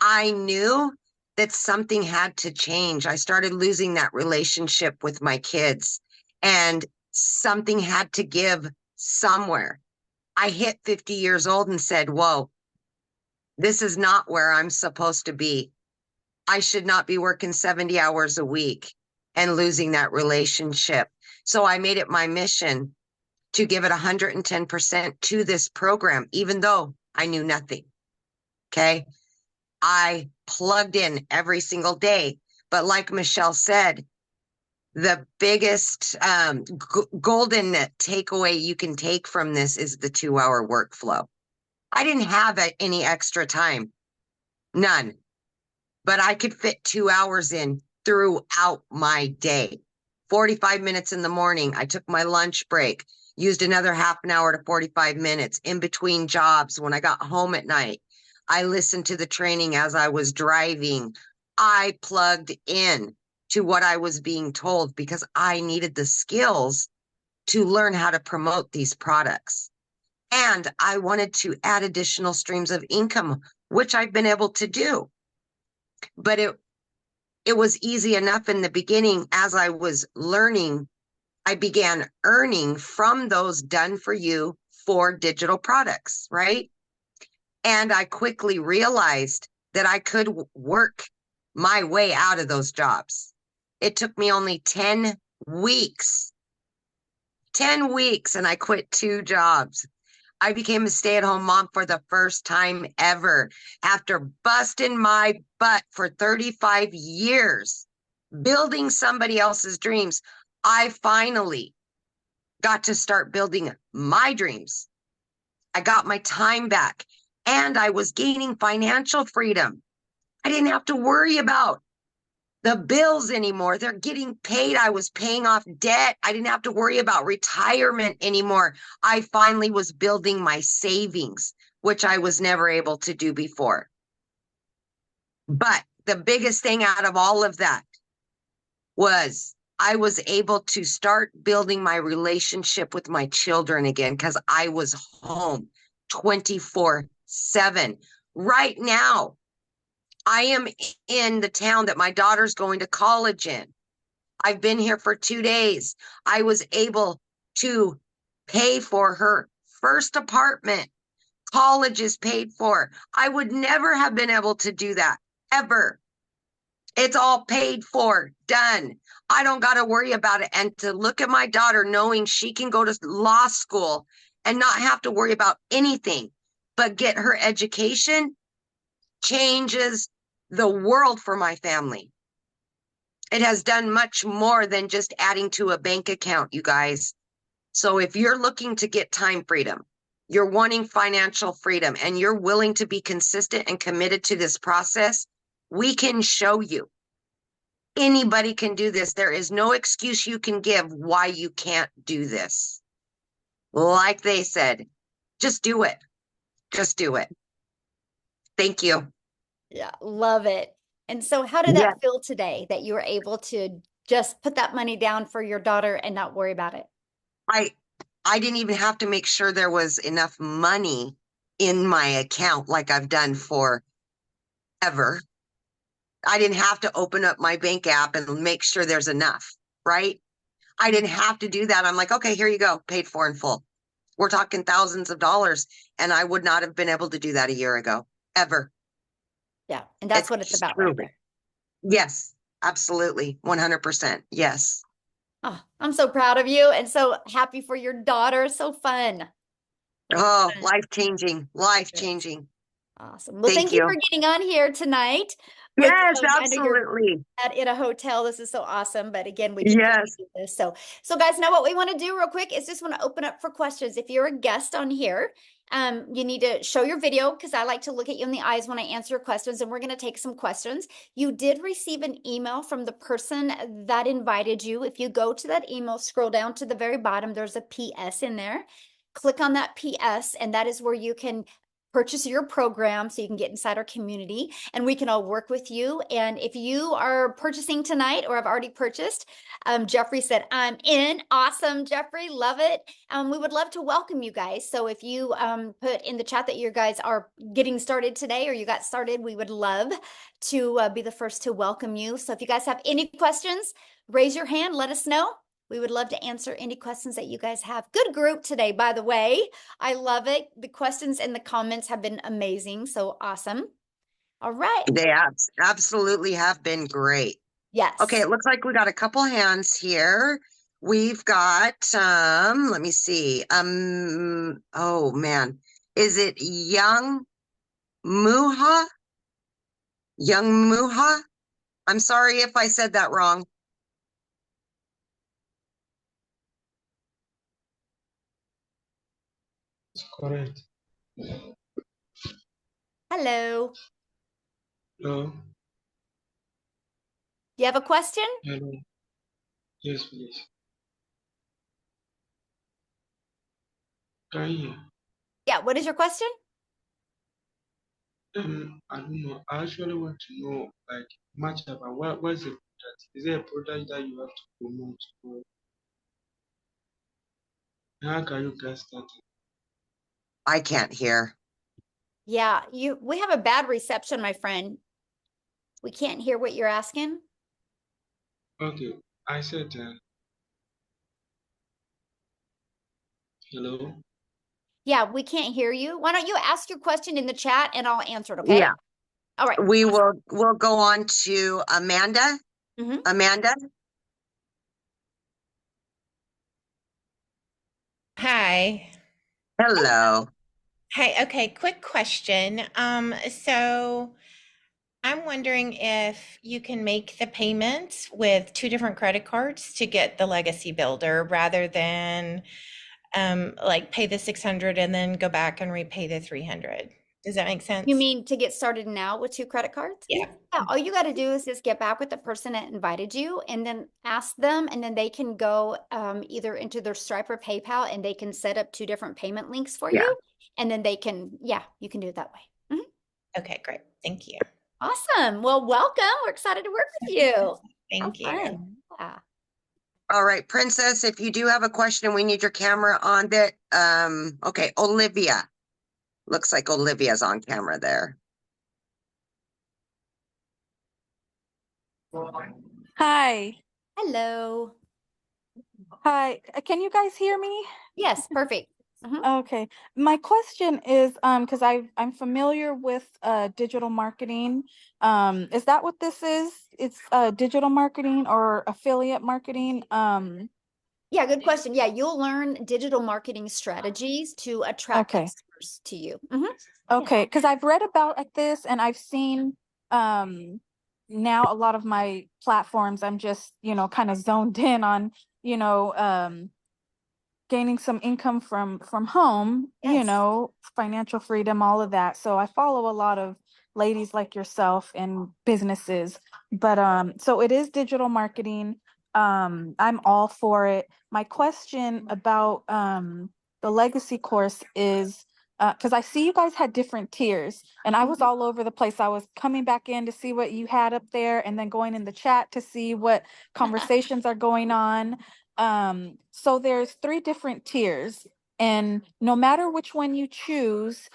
I knew that something had to change. I started losing that relationship with my kids and something had to give somewhere. I hit 50 years old and said, whoa, this is not where I'm supposed to be. I should not be working 70 hours a week and losing that relationship. So I made it my mission to give it 110% to this program, even though I knew nothing. Okay. I plugged in every single day. But like Michelle said, the biggest golden takeaway you can take from this is the 2-hour workflow. I didn't have any extra time, none, but I could fit 2 hours in throughout my day. 45 minutes in the morning, I took my lunch break, used another half an hour to 45 minutes in between jobs. When I got home at night, I listened to the training as I was driving. I plugged in to what I was being told because I needed the skills to learn how to promote these products. And I wanted to add additional streams of income which I've been able to do. But it was easy enough in the beginning. As I was learning, I began earning from those done for you for digital products, right? And I quickly realized that I could work my way out of those jobs. It took me only 10 weeks, 10 weeks, and I quit 2 jobs. I became a stay-at-home mom for the first time ever after busting my butt for 35 years, building somebody else's dreams. I finally got to start building my dreams. I got my time back and I was gaining financial freedom. I didn't have to worry about the bills anymore. They're getting paid. I was paying off debt. I didn't have to worry about retirement anymore. I finally was building my savings, which I was never able to do before. But the biggest thing out of all of that was I was able to start building my relationship with my children again because I was home 24/7. Right now, I am in the town that my daughter's going to college in. I've been here for 2 days. I was able to pay for her first apartment. College is paid for. I would never have been able to do that, ever. It's all paid for, done. I don't got to worry about it. And to look at my daughter knowing she can go to law school and not have to worry about anything but get her education changes the world for my family. It has done much more than just adding to a bank account, you guys. So if you're looking to get time freedom, you're wanting financial freedom, and you're willing to be consistent and committed to this process, we can show you. Anybody can do this. There is no excuse you can give why you can't do this. Like they said, just do it. Just do it. Thank you. Yeah, love it. And so how did Yeah. that feel today that you were able to just put that money down for your daughter and not worry about it? I didn't even have to make sure there was enough money in my account like I've done forever. I didn't have to open up my bank app and make sure there's enough, right? I didn't have to do that. I'm like, okay, here you go, paid for in full. We're talking thousands of dollars, and I would not have been able to do that a year ago, ever. Yeah, and that's what it's about right there. Yes, absolutely. 100%. Yes. Oh, I'm so proud of you and so happy for your daughter. So fun. Oh, life-changing, life-changing. Awesome. Well, thank Thank you you. for getting on here tonight. Yes, I know you're absolutely. in a hotel. This is so awesome. But again, we can Yes. do this. So guys, now what we want to do real quick is just want to open up for questions. If you're a guest on here, you need to show your video because I like to look at you in the eyes when I answer your questions, and we're going to take some questions. You did receive an email from the person that invited you. If you go to that email, scroll down to the very bottom, there's a PS in there. Click on that PS, and that is where you can purchase your program so you can get inside our community and we can all work with you. And if you are purchasing tonight or have already purchased, Jeffrey said, I'm in. Awesome, Jeffrey. Love it. We would love to welcome you guys. So if you put in the chat that you guys are getting started today or you got started, we would love to be the first to welcome you. So if you guys have any questions, raise your hand, let us know. We would love to answer any questions that you guys have. Good group today, by the way. I love it. The questions and the comments have been amazing. So awesome. All right. They absolutely have been great. Yes. Okay, it looks like we got a couple hands here. We've got let me see. Oh man. Is it Young Muha? Young Muha? I'm sorry if I said that wrong. Correct. Hello. Hello. Do you have a question? Hello. Yes, please. Can you hear? Yeah. What is your question? I don't know. I actually want to know like much about what's the product? Is there a product that you have to promote, or how can you get started? I can't hear. Yeah, we have a bad reception, my friend. We can't hear what you're asking. Okay, I said, hello. Yeah, we can't hear you. Why don't you ask your question in the chat and I'll answer it, okay? Yeah, All right. we'll go on to Amanda. Mhm. Amanda, Hi. hello. Hey, okay, quick question. So I'm wondering if you can make the payments with two different credit cards to get the legacy builder rather than like pay the 600 and then go back and repay the 300. Does that make You sense? mean to get started now with two credit cards? Yeah. Yeah, all you got to do is just get back with the person that invited you and then ask them, and then they can go either into their Stripe or PayPal and they can set up two different payment links for Yeah. you. And then they can, yeah, you can do it that way. Mhm. Okay, great. Thank you. Awesome. Well, welcome. We're excited to work with you. Have Thank you. fun. Yeah. All right, Princess, if you do have a question, we need your camera on that. Okay, Olivia. Looks like Olivia's on camera there. Hi. Hello. Hi. Can you guys hear me? Yes, perfect. Mhm. Okay. My question is because I'm familiar with digital marketing. Is that what this is? It's digital marketing or affiliate marketing? Yeah, good question. Yeah, you'll learn digital marketing strategies to attract Okay. customers to you. Mhm. Yeah. Okay, because I've read about this and I've seen um now a lot of my platforms I'm just, kind of zoned in on, you know, gaining some income from home, Yes. financial freedom, all of that. So I follow a lot of ladies like yourself and businesses. But so it is digital marketing. I'm all for it. My question about the legacy course is because I see you guys had different tiers and I was Mhm. all over the place. I was coming back in to see what you had up there and then going in the chat to see what conversations are going on. So there's three different tiers, and no matter which one you choose,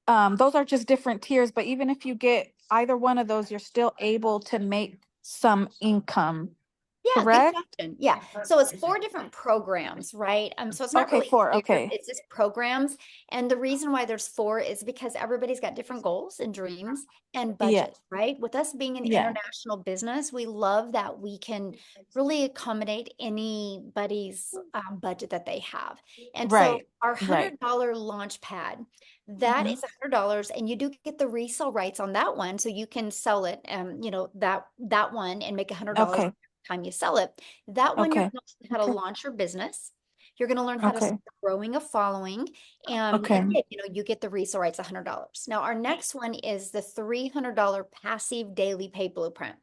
those are just different tiers. But even if you get either one of those, you're still able to make some income, Yeah, good correct? question. Yeah. So it's four different programs, right? So it's not Okay, really four. tiers, Okay. it's just programs. And the reason why there's four is because everybody's got different goals and dreams and Yeah. budget, right? With us being an Yeah. international business, we love that we can really accommodate anybody's budget that they have. And so Right. our Right. $100 launch pad, that Mhm. is $100, and you do get the resale rights on that one, so you can sell it, that one and make $100 Okay. time you sell it. That one, you're Okay. going to learn how to launch your business. You're going to learn how to Okay. start growing a following. Okay. And then, you get the resale rights $100. Now, our next one is the $300 passive daily pay blueprint.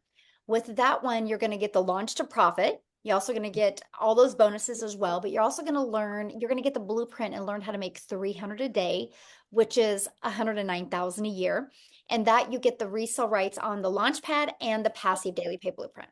With that one, you're going to get the launch to profit. You're also going to get all those bonuses as well, but you're also going to you're going to get the blueprint and learn how to make 300 a day, which is 109,000 a year. And that you get the resale rights on the launch pad and the passive daily pay blueprint.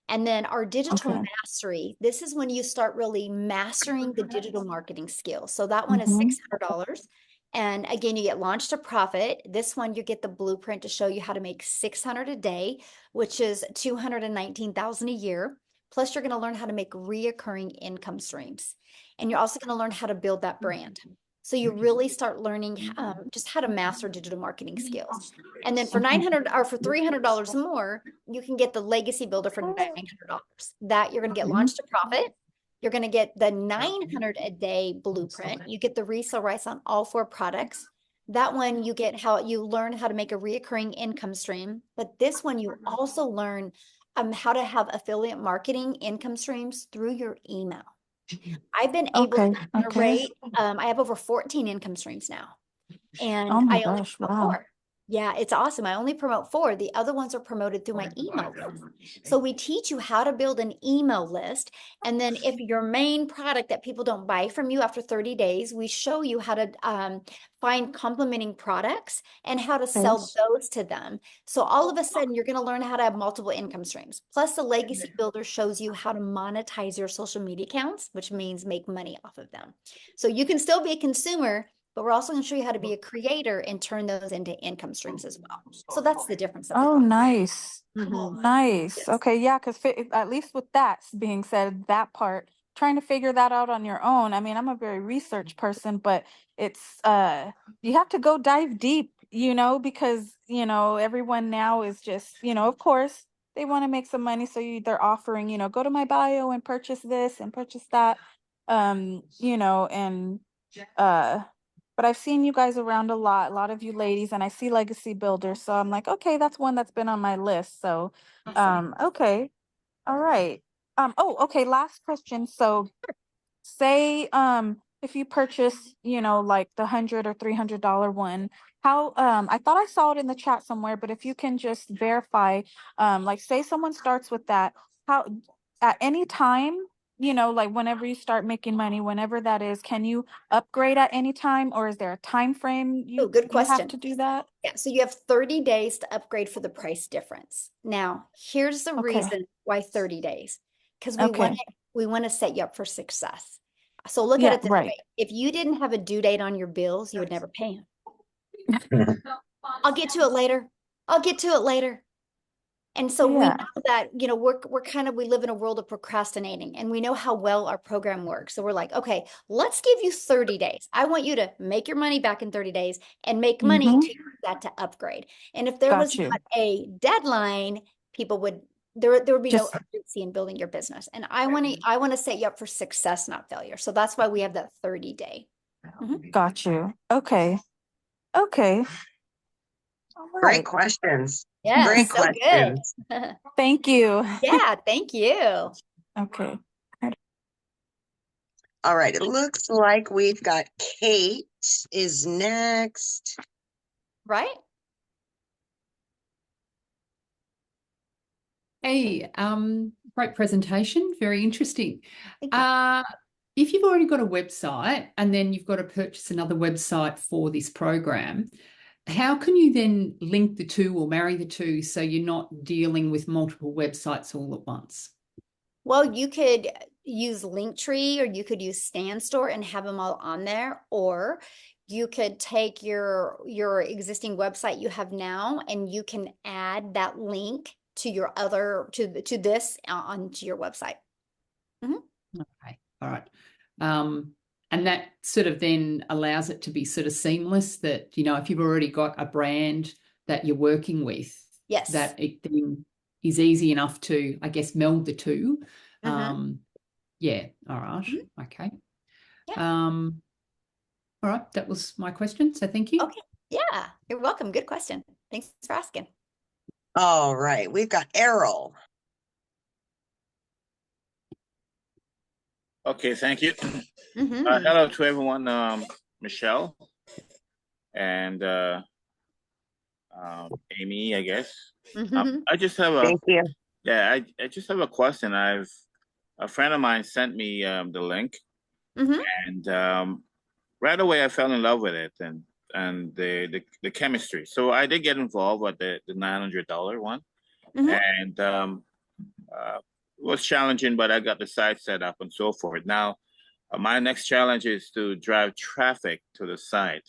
And then our digital Okay. mastery, this is when you start really mastering the digital marketing skills. So that one is Mhm. $600. And again, you get launched to profit. This one, you get the blueprint to show you how to make 600 a day, which is 219,000 a year. Plus, you're going to learn how to make reoccurring income streams. And you're also going to learn how to build that brand. So you really start learning just how to master digital marketing skills. And then for Okay. 900 or for $300 more, you can get the legacy builder for $900. That you're going to get Mhm. launched to profit. You're going to get the 900 a day blueprint. You get the resale rights on all four products. That one you get how you learn how to make a reoccurring income stream. But this one you also learn how to have affiliate marketing income streams through your email. I've been able Okay. to Okay. generate, I have over 14 income streams now. Oh And my I only gosh. promote Wow. four. Yeah, it's awesome. I only promote four. The other ones are promoted through my email list. So we teach you how to build an email list. And then if your main product that people don't buy from you after 30 days, we show you how to find complementing products and how to Okay. sell those to them. So all of a sudden, you're going to learn how to have multiple income streams. Plus, the Legacy Builder shows you how to monetize your social media accounts, which means make money off of them. So you can still be a consumer, but we're also going to show you how to be a creator and turn those into income streams as well. So that's the difference of the Oh, class. nice. Mhm. Nice. Yes. Okay, yeah, because at least with that being said, that part, trying to figure that out on your own. I mean, I'm a very research person, but it's you have to go dive deep, because, everyone now is just, of course, they want to make some money, so they're offering, go to my bio and purchase this and purchase that. And uh but I've seen you guys around a lot of you ladies, and I see legacy builders. So I'm like, okay, that's one that's been on my list. So, Awesome. okay. All right. Oh, okay. Last question. So say, if you purchase, like the $100 or $300 one, how, I thought I saw it in the chat somewhere, but if you can just verify, like say someone starts with that, how, at any time, like whenever you start making money, whenever that is, can you upgrade at any time, or is there a time frame Oh, good you have question. to do that? Yeah, so you have 30 days to upgrade for the price difference. Now, here's the Okay. reason why 30 days. Because Okay. we want to set you up for success. So look at Yeah, it this right. way. If you didn't have a due date on your bills, you would never pay them. I'll get to it later. I'll get to it later. And so we Yeah. know that, we live in a world of procrastinating, and we know how well our program works. So we're like, okay, let's give you 30 days. I want you to make your money back in 30 days and make money Mm-hmm. to use that to upgrade. And if there was Got you. not a deadline, people would, there would be no Just urgency in building your business. And I want to set you up for success, not failure. So that's why we have that 30-day. got you. Okay. Okay. All Great right. questions. Yeah, Great so good. questions. Thank you. Yeah, thank you. Okay. All right. It looks like we've got Kate is next. Right? Hey, great presentation, very interesting. Thank you. If you've already got a website and then you've got to purchase another website for this program, how can you then link the two or marry the two so you're not dealing with multiple websites all at once? Well, you could use Linktree, or you could use StanStore and have them all on there, or you could take your existing website you have now, and you can add that link to your other to this onto your website. Okay, all right. And that sort of then allows it to be sort of seamless, that, if you've already got a brand that you're working with, Yes. that it then is easy enough to, I guess, meld the two. Yeah, all right. Okay. Yeah. All right, that was my question, so thank you. Okay. Yeah, you're welcome. Good question. Thanks for asking. All right. We've got Errol. Okay, thank you. Hello to everyone, Michelle and Amy, I guess. I just have Thank you. I just have a question. A friend of mine sent me the link, and right away I fell in love with it and the chemistry. So I did get involved with the $900 one, and it was challenging, but I got the site set up and so forth. Now, my next challenge is to drive traffic to the site.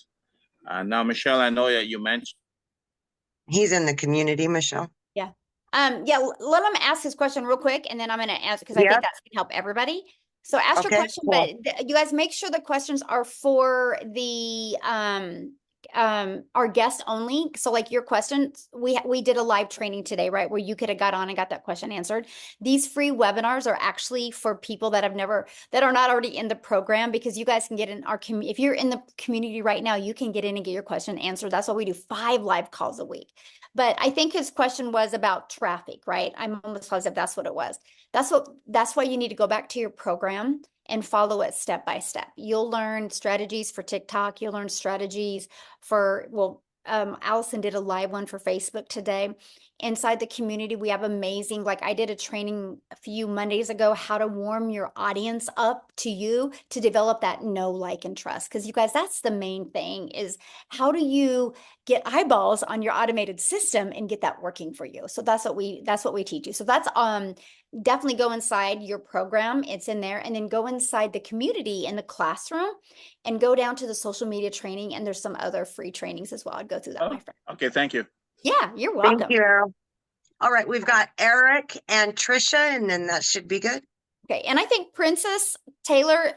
Now, Michelle, I know that you mentioned. He's in the community, Michelle. Yeah. Yeah, let him ask his question real quick, and then I'm going to answer, because I think that's going to help everybody. So ask your question, cool. but you guys make sure the questions are for the our guest only. So like your questions, we did a live training today, right, where you could have got on and got that question answered. These free webinars are actually for people that are not already in the program, because you guys can get in our community. If you're in the community right now, you can get in and get your question answered. That's why we do 5 live calls a week. But I think his question was about traffic, right? I'm almost positive that's what it was. That's why you need to go back to your program and follow it step by step. You'll learn strategies for TikTok. You'll learn strategies for, Allison did a live one for Facebook today. Inside the community, we have amazing, like I did a training a few Mondays ago, how to warm your audience up to you to develop that know, like, and trust. Because you guys, that's the main thing, is how do you get eyeballs on your automated system and get that working for you? So that's what we teach you. So that's definitely go inside your program. It's in there. And then go inside the community in the classroom and go down to the social media training. And there's some other free trainings as well. I'd go through that, my friend. Okay, thank you. Yeah, you're Thank welcome. you, Errol. All right, we've got Eric and Trisha, and then that should be good. Okay, and I think Princess Taylor,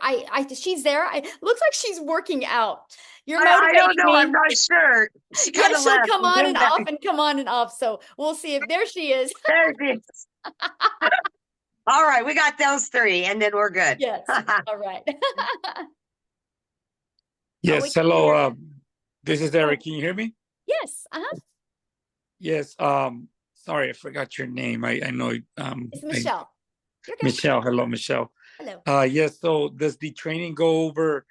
she's there. Looks like she's working out. You're I don't motivating know. I'm me. not sure. She Yeah, kind of she'll left. come and on came and back. off and come on and off. So we'll see if there she is. There she is. All right, we got those three, and then we're good. Yes. All right. Yes, hello. This is Eric. Can you hear me? Yes. Yes. Sorry, I forgot your name. I know. It's Michelle. Michelle. Hello, Michelle. Hello. Yes. So does the training go over,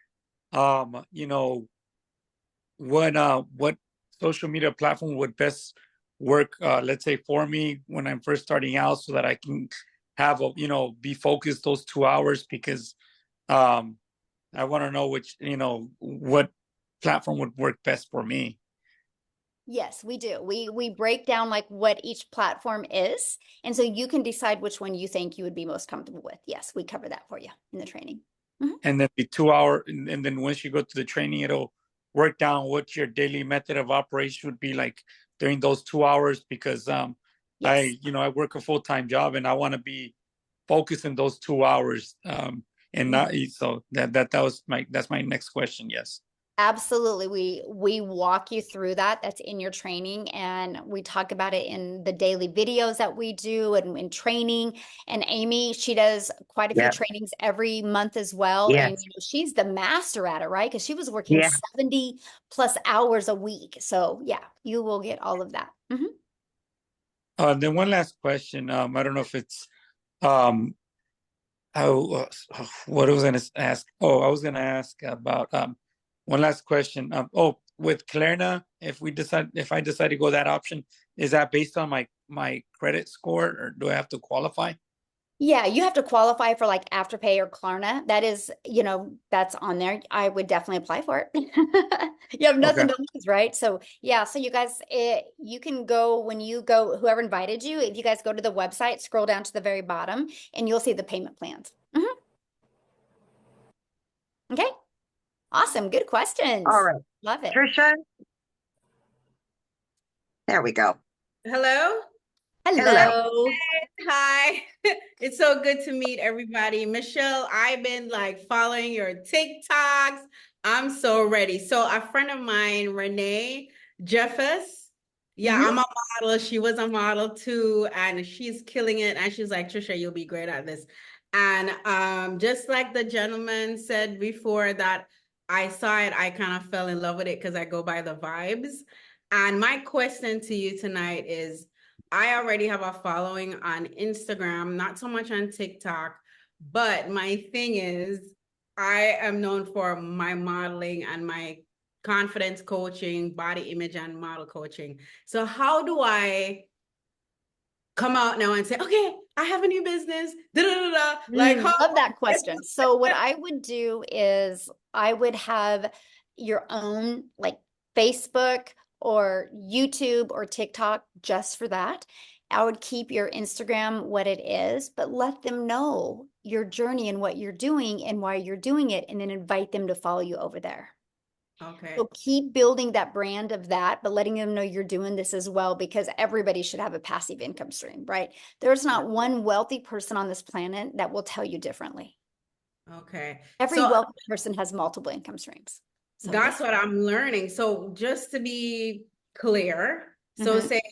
what social media platform would best work, let's say for me when I'm first starting out, so that I can have be focused those 2 hours, because I want to know what platform would work best for me. Yes, we do. We break down like what each platform is, and so you can decide which one you think you would be most comfortable with. Yes, we cover that for you in the training. And then the 2 hour, and then once you go to the training, it'll work down what your daily method of operation would be like during those 2 hours, because Yes. I work a full-time job and I want to be focused in those 2 hours. And not so that's my next question. Yes. Absolutely. We walk you through that. That's in your training. And we talk about it in the daily videos that we do and in training. And Amy, she does quite a few trainings every month as well. Yes. And she's the master at it, right? Because she was working 70 plus hours a week. So yeah, you will get all of that. Then one last question. I don't know if it's what I was going to ask. Oh, I was going to ask about one last question. With Klarna, if I decide to go that option, is that based on my credit score, or do I have to qualify? Yeah, you have to qualify for like Afterpay or Klarna. That is, that's on there. I would definitely apply for it. You have nothing to lose, right? So yeah, so you guys, you can go when you go, whoever invited you, if you guys go to the website, scroll down to the very bottom, and you'll see the payment plans. Okay, awesome, good questions. All right, love it. Trisha. There we go. Hello. Hello. Hi. It's so good to meet everybody. Michelle, I've been like following your TikToks. I'm so ready. So a friend of mine, Renee Jeffers. Yeah, I'm a model. She was a model too, and she's killing it. And she's like, Trisha, you'll be great at this. And just like the gentleman said before that I saw it, I kind of fell in love with it because I go by the vibes. And my question to you tonight is, I already have a following on Instagram, not so much on TikTok, but my thing is I am known for my modeling and my confidence coaching, body image and model coaching. So how do I come out now and say, okay, I have a new business, like love that question. So what I would do is I would have your own like Facebook or YouTube or TikTok just for that. I would keep your Instagram what it is, but let them know your journey and what you're doing and why you're doing it, and then invite them to follow you over there. Okay. So keep building that brand of that, but letting them know you're doing this as well, because everybody should have a passive income stream, right? There's not one wealthy person on this planet that will tell you differently. Okay. Every wealthy person has multiple income streams. So that's what I'm learning. So just to be clear, so say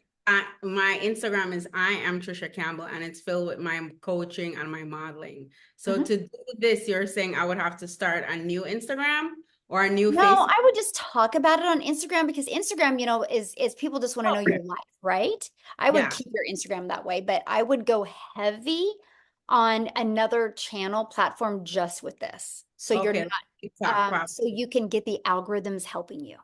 my Instagram is I am Trisha Campbell, and it's filled with my coaching and my modeling. So to do this, you're saying I would have to start a new Instagram or a new Facebook? I would just talk about it on Instagram, because Instagram, is people just want to know your life, right? I would keep your Instagram that way, but I would go heavy on another channel platform just with this. So you're not, so you can get the algorithms helping you.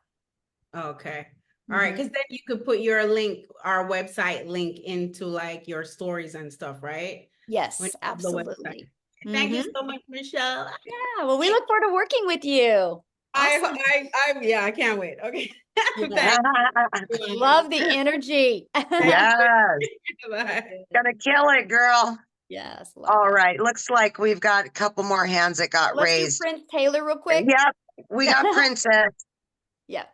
Okay. All right. Because then you could put your link, our website link into like your stories and stuff, right? Yes, absolutely. Thank you so much, Michelle. Yeah. Well, we look forward to working with you. Awesome. I can't wait. Okay. Love the energy. Yes. Gonna kill it, girl. Yes, love All that. right. Looks like we've got a couple more hands that got Let's raised. do Prince Taylor real quick. Yep. We got Princess. Yep.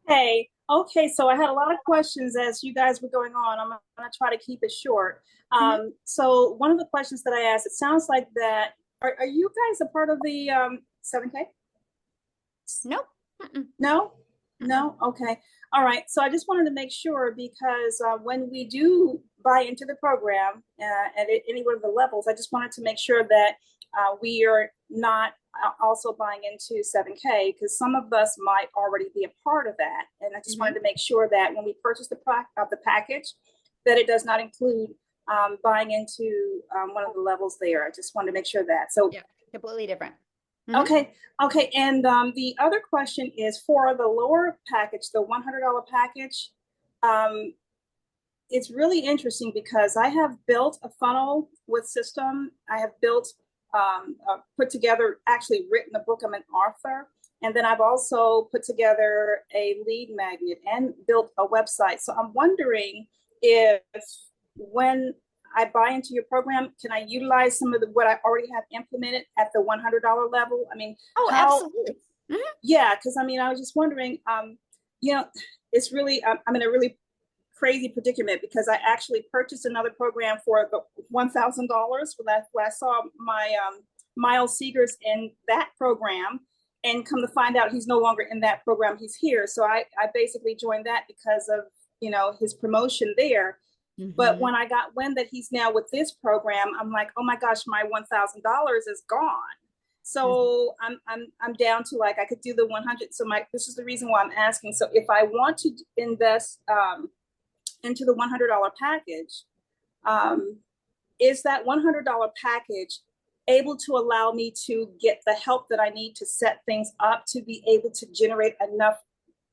Hey, okay, so I had a lot of questions as you guys were going on. I'm going to try to keep it short. So one of the questions that I asked, it sounds like that, are you guys a part of the 7K? Nope. No? No? Okay. All right. So I just wanted to make sure because when we do buy into the program at any one of the levels, I just wanted to make sure that we are not also buying into 7K because some of us might already be a part of that. And I just wanted to make sure that when we purchase the package, that it does not include buying into one of the levels there. I just wanted to make sure that. So yeah, completely different. Okay. And the other question is for the lower package, the $100 package. It's really interesting because I have built a funnel with system. I have built, put together, actually written a book. I'm an author. And then I've also put together a lead magnet and built a website. So I'm wondering if when I buy into your program, can I utilize some of what I already have implemented at the $100 level? I mean, absolutely. Yeah, because I mean, I was just wondering, it's really, I'm in a really crazy predicament because I actually purchased another program for the $1,000 when I saw my Miles Seegers in that program, and come to find out he's no longer in that program. He's here. So I basically joined that because of, his promotion there. But when I got wind that he's now with this program, I'm like, oh my gosh, my $1,000 is gone. So I'm down to I could do the 100. So this is the reason why I'm asking. So if I want to invest into the $100 package, is that $100 package able to allow me to get the help that I need to set things up to be able to generate enough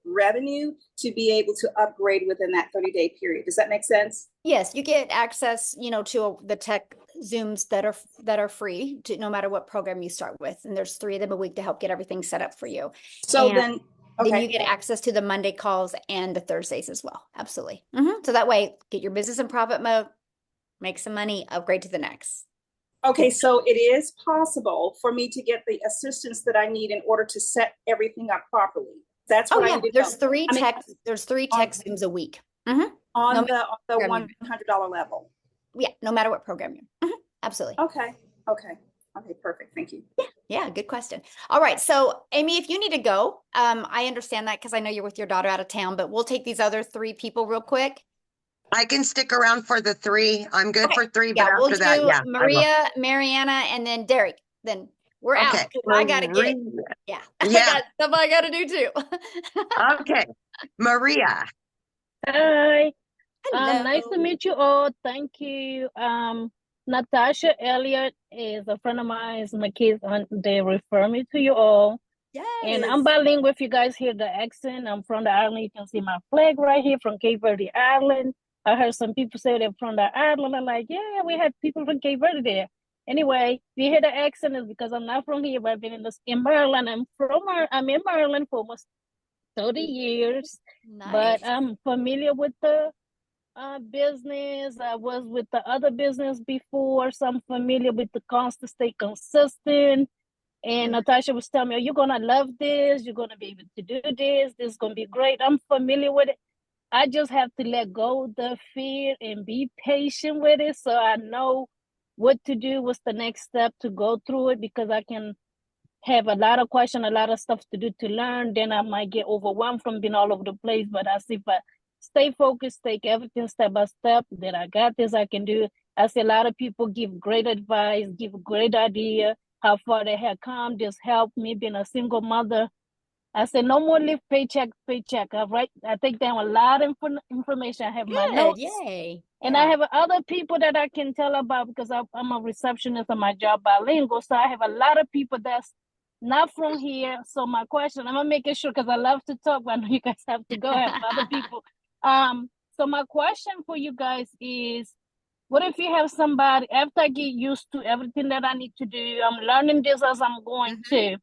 revenue to be able to upgrade within that 30-day period? Does that make sense? Yes, you get access, to the tech Zooms that are free to no matter what program you start with. And there's 3 of them a week to help get everything set up for you. So then you get access to the Monday calls and the Thursdays as well. Absolutely. So that way, get your business in profit mode, make some money, upgrade to the next. Okay, so it is possible for me to get the assistance that I need in order to set everything up properly. That's what I need to there's know. 3 tech Zooms a week. On the $100 level. Yeah, no matter what program you're. Absolutely. Okay, perfect. Thank you. Yeah, good question. All right, so Amy, if you need to go, I understand that because I know you're with your daughter out of town, but we'll take these other 3 people real quick. I can stick around for the 3. I'm good for 3, but we'll after that, Maria, Mariana, and then Derek. Then we're out. I gotta get. Yeah. I got stuff I gotta do too. Okay, Maria. Hi. Hello. Nice to meet you all. Thank you. Natasha Elliott is a friend of mine. My kids, they refer me to you all. Yes. And I'm bilingual. If you guys hear the accent, I'm from the island. You can see my flag right here from Cape Verde Island. I heard some people say they're from the island. I'm like, yeah, we had people from Cape Verde there. Anyway, if you hear the accent, it's because I'm not from here, but I've been in Maryland. I'm in Maryland for almost 30 years. Nice. But I'm familiar with the business. I was with the other business before, so I'm familiar with the constant, stay consistent. And Natasha was telling me, you're going to love this. You're going to be able to do this. This is going to be great. I'm familiar with it. I just have to let go of the fear and be patient with it so I know what to do, what's the next step to go through it, because I can have a lot of questions, a lot of stuff to do to learn. Then I might get overwhelmed from being all over the place. But I see if I stay focused, take everything step by step, that I got this, I can do. I see a lot of people give great advice, give a great idea, how far they have come, just help me being a single mother. I said, no more live paycheck, paycheck. I take down a lot of information. I have my notes. Yay. And I have other people that I can tell about because I'm a receptionist on my job, bilingual. So I have a lot of people that's not from here. So my question, I'm going to make it sure because I love to talk, but I know you guys have to go. I have other people. So my question for you guys is, what if you have somebody, after I get used to everything that I need to do, I'm learning this as I'm going to,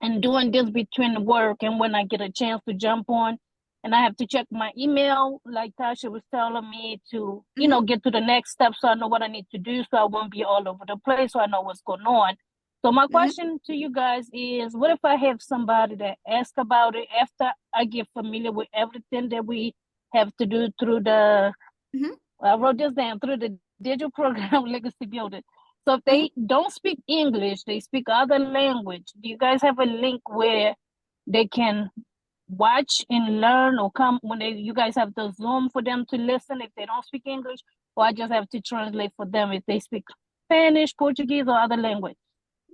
and doing this between work and when I get a chance to jump on, and I have to check my email, like Tasha was telling me, to, you know, get to the next step so I know what I need to do so I won't be all over the place, so I know what's going on. So my question to you guys is, what if I have somebody that asks about it after I get familiar with everything that we have to do through the, I wrote this down, through the digital program Legacy Builder. So if they don't speak English, they speak other language, do you guys have a link where they can watch and learn, or come when you guys have the Zoom for them to listen if they don't speak English, or I just have to translate for them if they speak Spanish, Portuguese, or other language?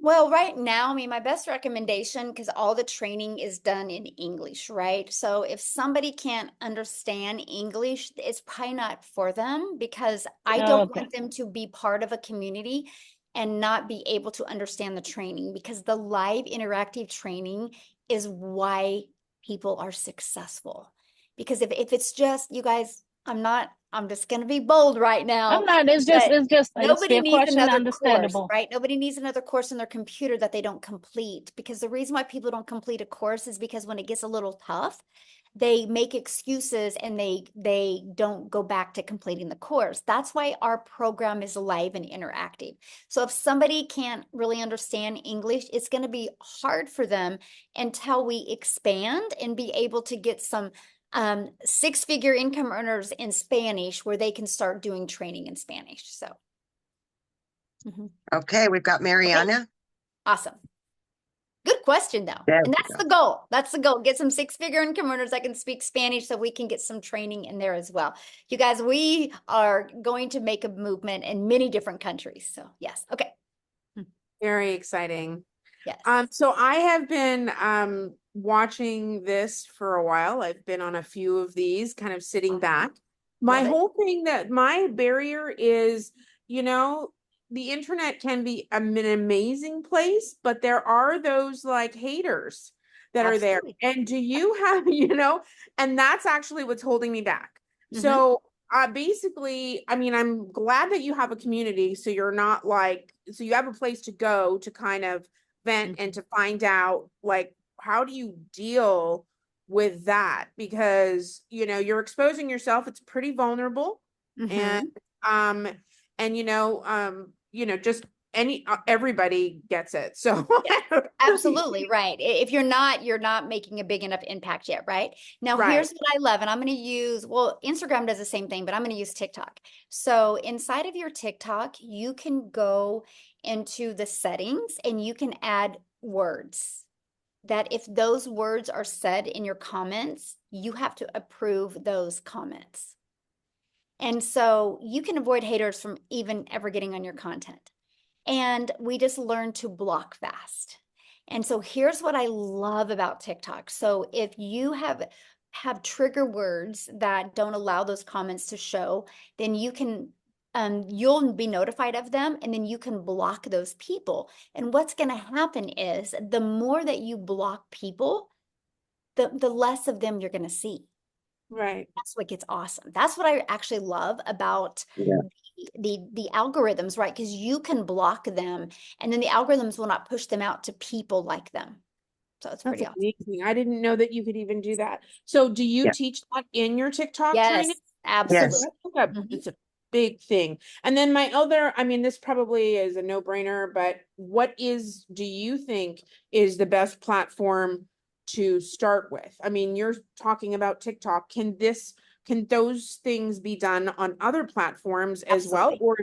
Well, right now, I mean, my best recommendation, because all the training is done in English, right? So if somebody can't understand English, it's probably not for them, because I don't want them to be part of a community and not be able to understand the training, because the live interactive training is why people are successful. Because if it's just, you guys, I'm just going to be bold right now. I'm not, it's just Nobody a needs question, another course, understandable. right? Nobody needs another course in their computer that they don't complete, because the reason why people don't complete a course is because when it gets a little tough, they make excuses and they don't go back to completing the course. That's why our program is live and interactive. So if somebody can't really understand English, it's going to be hard for them until we expand and be able to get some six-figure income earners in Spanish where they can start doing training in Spanish. So. Okay, we've got Mariana. Okay. Awesome. Good question, though. There And we that's go. the goal. That's the goal. Get some six-figure income earners that can speak Spanish so we can get some training in there as well. You guys, we are going to make a movement in many different countries. So yes. Okay. Very exciting. Yes. So I have been watching this for a while. I've been on a few of these, kind of sitting back. My whole thing, that my barrier is, you know, the internet can be an amazing place, but there are those like haters that are there. And do you have, you know, and that's actually what's holding me back. So basically, I mean, I'm glad that you have a community, so you're not like, so you have a place to go to kind of vent and to find out, like, how do you deal with that? Because, you know, you're exposing yourself, it's pretty vulnerable. And you know, just everybody gets it. So Absolutely right. If you're not making a big enough impact yet, right? Now, here's what I love, and I'm going to use, well, Instagram does the same thing, but I'm going to use TikTok. So inside of your TikTok, you can go into the settings and you can add words that if those words are said in your comments, you have to approve those comments. And so you can avoid haters from even ever getting on your content. And we just learn to block fast. And so here's what I love about TikTok. So if you have trigger words that don't allow those comments to show, then you can you'll be notified of them, and then you can block those people. And what's going to happen is the more that you block people, the less of them you're going to see. Right. That's what gets awesome. That's what I actually love about the algorithms, right? Because you can block them, and then the algorithms will not push them out to people like them. So it's pretty awesome. Amazing. I didn't know that you could even do that. So do you teach that in your TikTok training? Absolutely. It's a big thing. And then my other, I mean, this probably is a no-brainer, but do you think is the best platform to start with? I mean, you're talking about TikTok. Can those things be done on other platforms as well? Or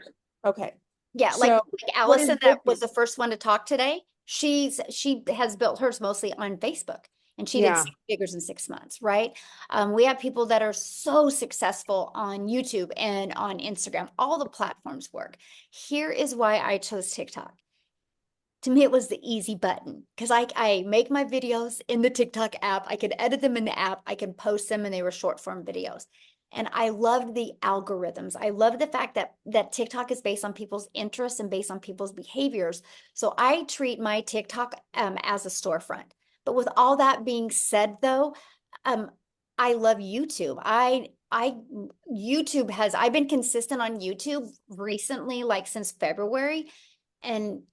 okay. Yeah, So like Allison, that was the first one to talk today. She has built hers mostly on Facebook, and she did 6 figures in 6 months, right? We have people that are so successful on YouTube and on Instagram. All the platforms work. Here is why I chose TikTok. To me, it was the easy button, because I make my videos in the TikTok app. I could edit them in the app. I can post them, and they were short form videos. And I loved the algorithms. I love the fact that TikTok is based on people's interests and based on people's behaviors. So I treat my TikTok as a storefront. But with all that being said, though, I love YouTube. I've been consistent on YouTube recently, like since February, and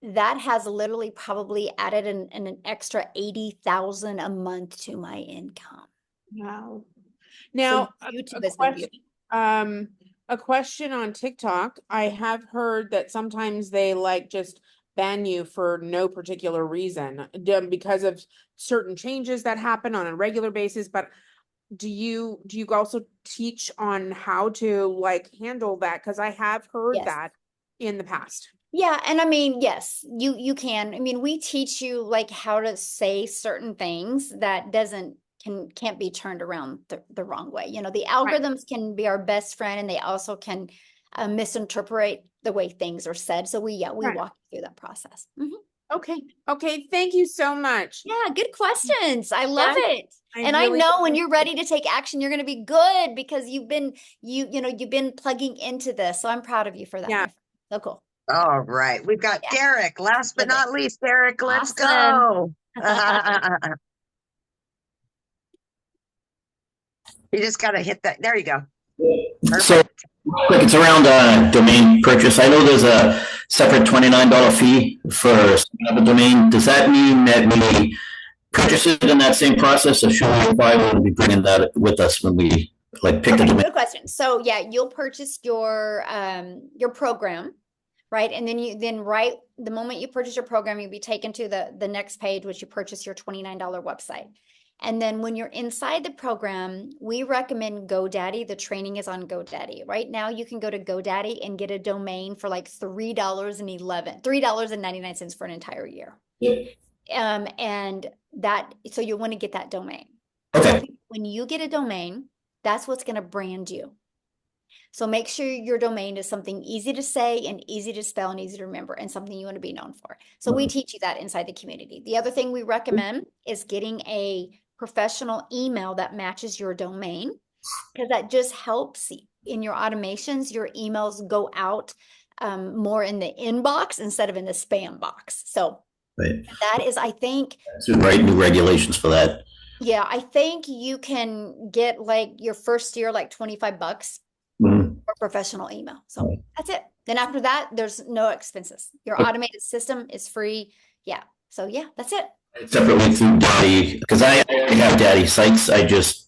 that has literally probably added an extra 80,000 a month to my income. Wow. So Now, YouTube has been beautiful. a question on TikTok. I have heard that sometimes they like just ban you for no particular reason because of certain changes that happen on a regular basis. But do you also teach on how to like handle that? Because I have heard Yes. that in the past. Yeah, and I mean, yes, you can. I mean, we teach you like how to say certain things that can't be turned around the wrong way. You know, the algorithms can be our best friend, and they also can misinterpret the way things are said. So we walk you through that process. Okay. Thank you so much. Yeah, good questions. I love it. And I really know when you're ready to take action, you're going to be good because you've been plugging into this. So I'm proud of you for that. Yeah. My friend. So cool. All right. We've got Derek. Last but not least, Derek, let's Awesome. go. You just got to hit that. There you go. So quick, it's around domain purchase. I know there's a separate $29 fee for setting up a domain. Does that mean that we purchase it in that same process, or should we probably be bringing that with us when we like pick the domain? Good question. So yeah, you'll purchase your program, right? And then right the moment you purchase your program, you'll be taken to the next page, which you purchase your $29 website. And then when you're inside the program, we recommend GoDaddy. The training is on GoDaddy. Right now, you can go to GoDaddy and get a domain for like $3.99 for an entire year. Yep. And so you want to get that domain. Okay. So when you get a domain, that's what's going to brand you. So make sure your domain is something easy to say and easy to spell and easy to remember and something you want to be known for. So we teach you that inside the community. The other thing we recommend is getting a professional email that matches your domain, because that just helps in your automations. Your emails go out more in the inbox instead of in the spam box. So that is, I think, right, new regulations for that. Yeah, I think you can get like your first year like $25 for professional email. So that's it. Then after that, there's no expenses. Your automated system is free. Yeah. So yeah, that's it. Separately through Daddy, because I already have Daddy sites.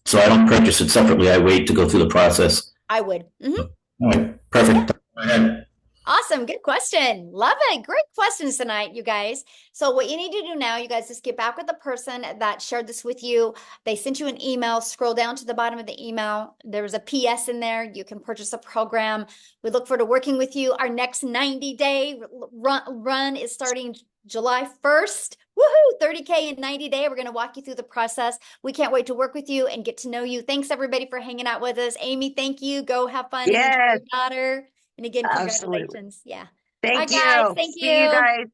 So I don't purchase it separately. I wait to go through the process. I would. All right, perfect. Yeah. Awesome. Good question. Love it. Great questions tonight, you guys. So what you need to do now, you guys, just get back with the person that shared this with you. They sent you an email. Scroll down to the bottom of the email. There was a PS in there. You can purchase a program. We look forward to working with you. Our next 90-day run is starting July 1st. Woohoo! 30K in 90 days. We're going to walk you through the process. We can't wait to work with you and get to know you. Thanks, everybody, for hanging out with us. Amy, thank you. Go have fun. Yes. And enjoy your daughter. And again, congratulations. Absolutely. Yeah. Thank Bye, you. guys. Thank See you guys.